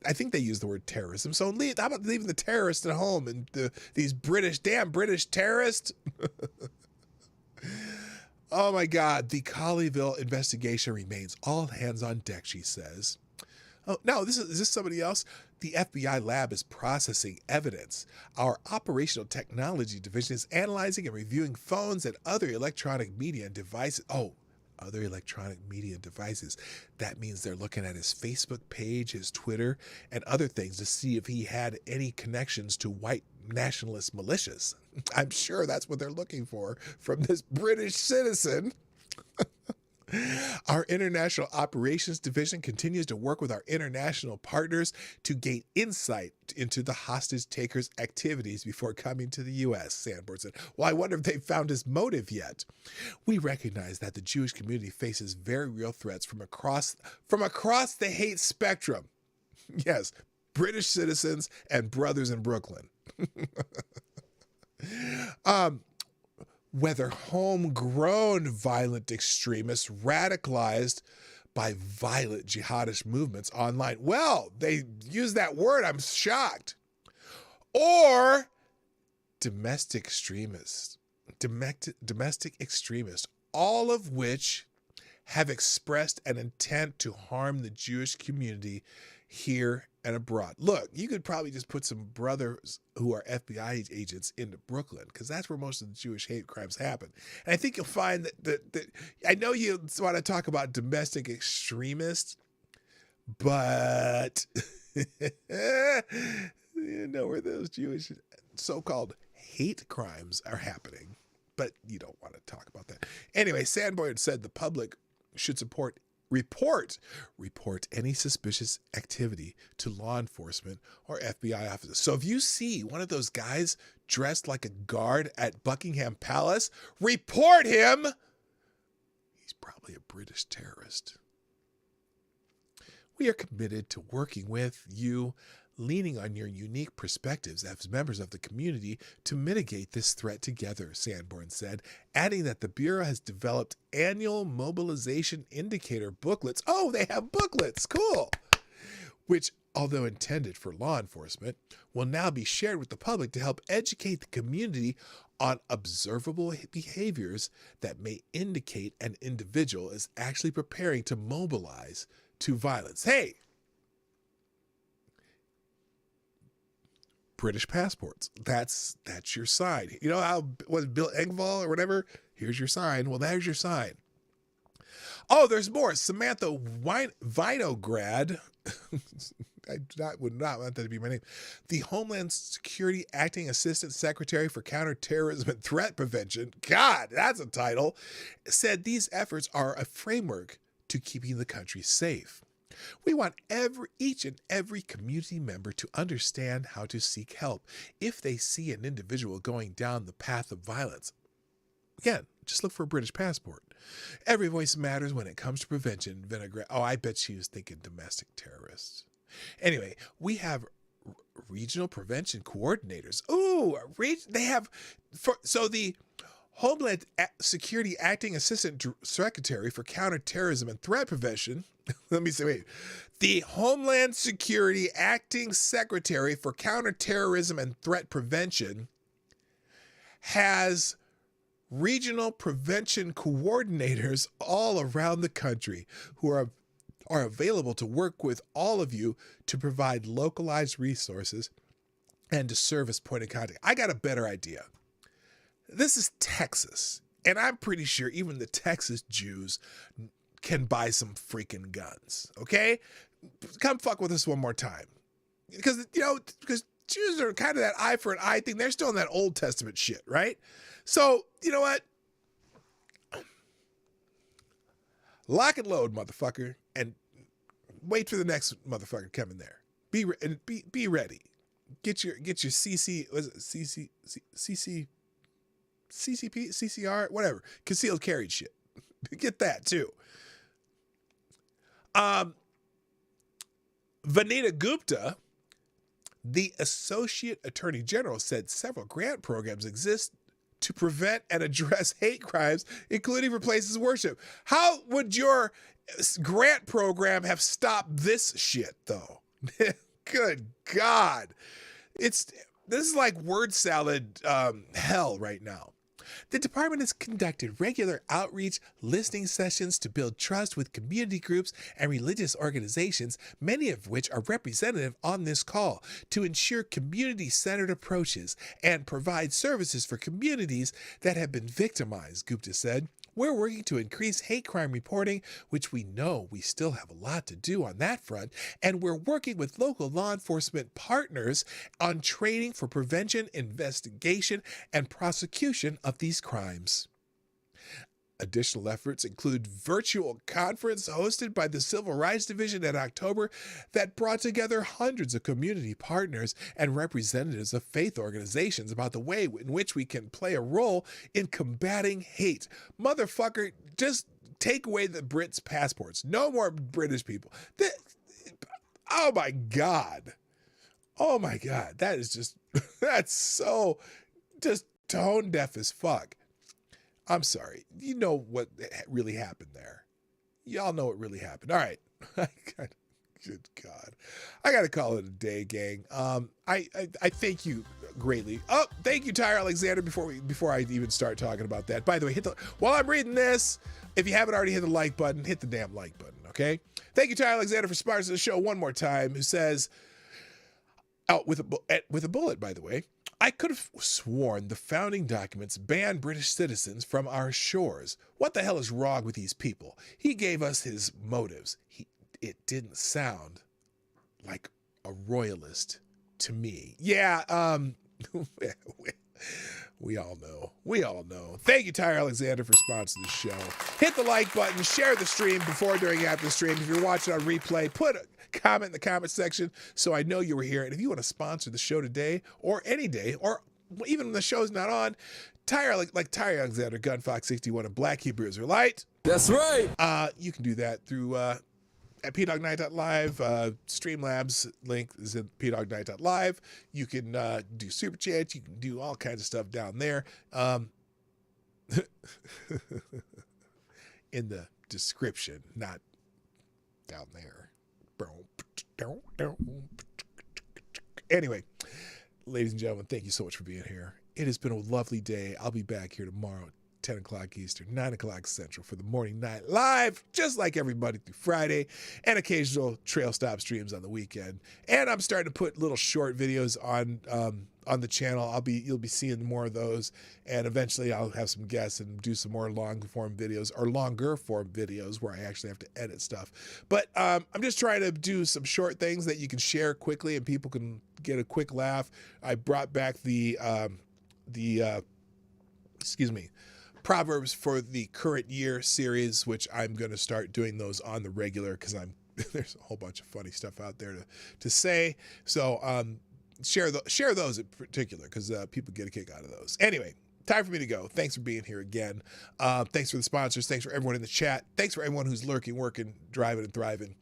I think they use the word terrorism. So how about leaving the terrorists at home and these damn British terrorists? Oh my God, the Colleyville investigation remains all hands on deck, she says. Oh, no, is this somebody else? The FBI lab is processing evidence. Our operational technology division is analyzing and reviewing phones and other electronic media and devices. Oh, other electronic media and devices. That means they're looking at his Facebook page, his Twitter, and other things to see if he had any connections to white nationalist militias. I'm sure that's what they're looking for from this British citizen. Our International Operations Division continues to work with our international partners to gain insight into the hostage taker's activities before coming to the U.S., Sanborn said. Well, I wonder if they've found his motive yet. We recognize that the Jewish community faces very real threats from across the hate spectrum. Yes, British citizens and brothers in Brooklyn. Whether homegrown violent extremists radicalized by violent jihadist movements online. Well, they use that word. I'm shocked. Or domestic extremists domestic extremists, all of which have expressed an intent to harm the Jewish community here and abroad. Look, you could probably just put some brothers who are FBI agents into Brooklyn, because that's where most of the Jewish hate crimes happen. And I think you'll find that I know you want to talk about domestic extremists, but you know where those Jewish so-called hate crimes are happening. But you don't want to talk about that. Anyway, Sanborn said the public should report any suspicious activity to law enforcement or FBI officers. So if you see one of those guys dressed like a guard at Buckingham Palace, report him. He's probably a British terrorist. We are committed to working with you, leaning on your unique perspectives as members of the community to mitigate this threat together, Sanborn said, adding that the Bureau has developed annual mobilization indicator booklets. Oh, they have booklets. Cool. Which, although intended for law enforcement, will now be shared with the public to help educate the community on observable behaviors that may indicate an individual is actually preparing to mobilize to violence. Hey, British passports. That's your sign. You know how was Bill Engvall or whatever? Here's your sign. Well, there's your sign. Oh, there's more. Samantha Vinograd. I would not want that to be my name. The Homeland Security Acting Assistant Secretary for Counterterrorism and Threat Prevention. God, that's a title. Said these efforts are a framework to keeping the country safe. We want each and every community member to understand how to seek help if they see an individual going down the path of violence. Again, just look for a British passport. Every voice matters when it comes to prevention. Vinaigrette. Oh, I bet she was thinking domestic terrorists. Anyway, we have regional prevention coordinators. Ooh, they have. So the Homeland Security Acting Assistant Secretary for Counterterrorism and Threat Prevention. Let me say, wait. The Homeland Security Acting Secretary for Counterterrorism and Threat Prevention has regional prevention coordinators all around the country who are available to work with all of you to provide localized resources and to serve as point of contact. I got a better idea. This is Texas, and I'm pretty sure even the Texas Jews can buy some freaking guns, okay? Come fuck with us one more time. Because Jews are kind of that eye for an eye thing. They're still in that Old Testament shit, right? So, you know what? Lock and load, motherfucker, and wait for the next motherfucker coming there. Be ready. Get your CC, was it CCP, CCR, whatever, concealed carry shit. Get that too. Vanita Gupta, the Associate Attorney General, said several grant programs exist to prevent and address hate crimes, including for places of worship. How would your grant program have stopped this shit, though? Good God. This is like word salad hell right now. The department has conducted regular outreach listening sessions to build trust with community groups and religious organizations, many of which are representative on this call, to ensure community-centered approaches and provide services for communities that have been victimized, Gupta said. We're working to increase hate crime reporting, which we know we still have a lot to do on that front, and we're working with local law enforcement partners on training for prevention, investigation, and prosecution of these crimes. Additional efforts include virtual conference hosted by the Civil Rights Division in October that brought together hundreds of community partners and representatives of faith organizations about the way in which we can play a role in combating hate. Motherfucker, just take away the Brits' passports. No more British people. Oh my God. Oh my God. That is just, that's so just tone deaf as fuck. I'm sorry. You know what really happened there. Y'all know what really happened. All right. Good God. I got to call it a day, gang. I thank you greatly. Oh, thank you, Tyre Alexander, before I even start talking about that. By the way, while I'm reading this, if you haven't already hit the like button, hit the damn like button, okay? Thank you, Tyre Alexander, for sponsoring the show one more time, who says, with a bullet, by the way, I could have sworn the founding documents banned British citizens from our shores. What the hell is wrong with these people? He gave us his motives. It didn't sound like a royalist to me. Yeah, we all know. We all know. Thank you, Tyre Alexander, for sponsoring the show. Hit the like button, share the stream before, during, after the stream. If you're watching on replay, put a comment in the comment section so I know you were here. And if you want to sponsor the show today or any day, or even when the show's not on, Tyre Alexander, Gunfox61, and Black Hebrew Israelite. That's right. You can do that through at pdognight.live. Streamlabs link is at pdognight.live. You can do super chats. You can do all kinds of stuff down there. In the description, not down there. Anyway, ladies and gentlemen, thank you so much for being here. It has been a lovely day. I'll be back here tomorrow, 10 o'clock Eastern, 9 o'clock Central for the Morning Night Live, just like everybody through Friday, and occasional trail stop streams on the weekend. And I'm starting to put little short videos on the channel. You'll be seeing more of those, and eventually I'll have some guests and do some more long form videos, or longer form videos where I actually have to edit stuff. But I'm just trying to do some short things that you can share quickly and people can get a quick laugh. I brought back the Proverbs for the current year series, which I'm going to start doing those on the regular because there's a whole bunch of funny stuff out there to say. So share those in particular because people get a kick out of those. Anyway, time for me to go. Thanks for being here again. Thanks for the sponsors. Thanks for everyone in the chat. Thanks for everyone who's lurking, working, driving, and thriving.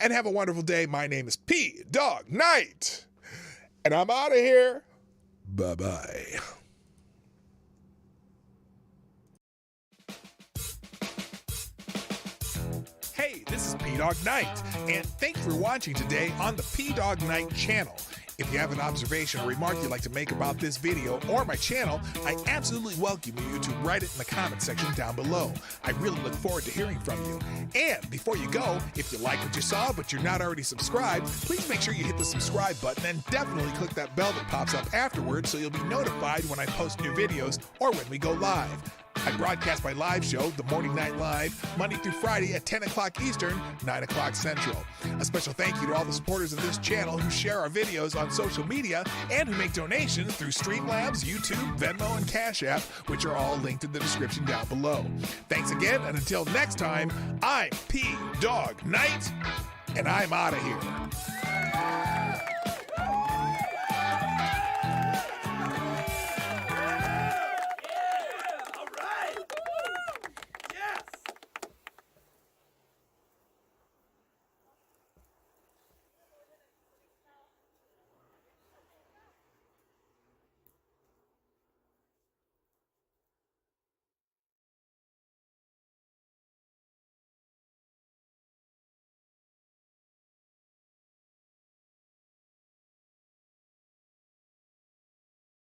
And have a wonderful day. My name is P. Dawg Knight, and I'm out of here. Bye-bye. Hey, this is Dawg Knight, and thanks for watching today on the Dawg Knight Channel. If you have an observation or remark you'd like to make about this video or my channel, I absolutely welcome you to write it in the comment section down below. I really look forward to hearing from you. And before you go, if you like what you saw but you're not already subscribed, please make sure you hit the subscribe button and definitely click that bell that pops up afterwards so you'll be notified when I post new videos or when we go live. I broadcast my live show, The Morning Night Live, Monday through Friday at 10 o'clock Eastern, 9 o'clock Central. A special thank you to all the supporters of this channel who share our videos on social media and who make donations through Streamlabs, YouTube, Venmo, and Cash App, which are all linked in the description down below. Thanks again, and until next time, I'm Dawg Knight, and I'm out of here.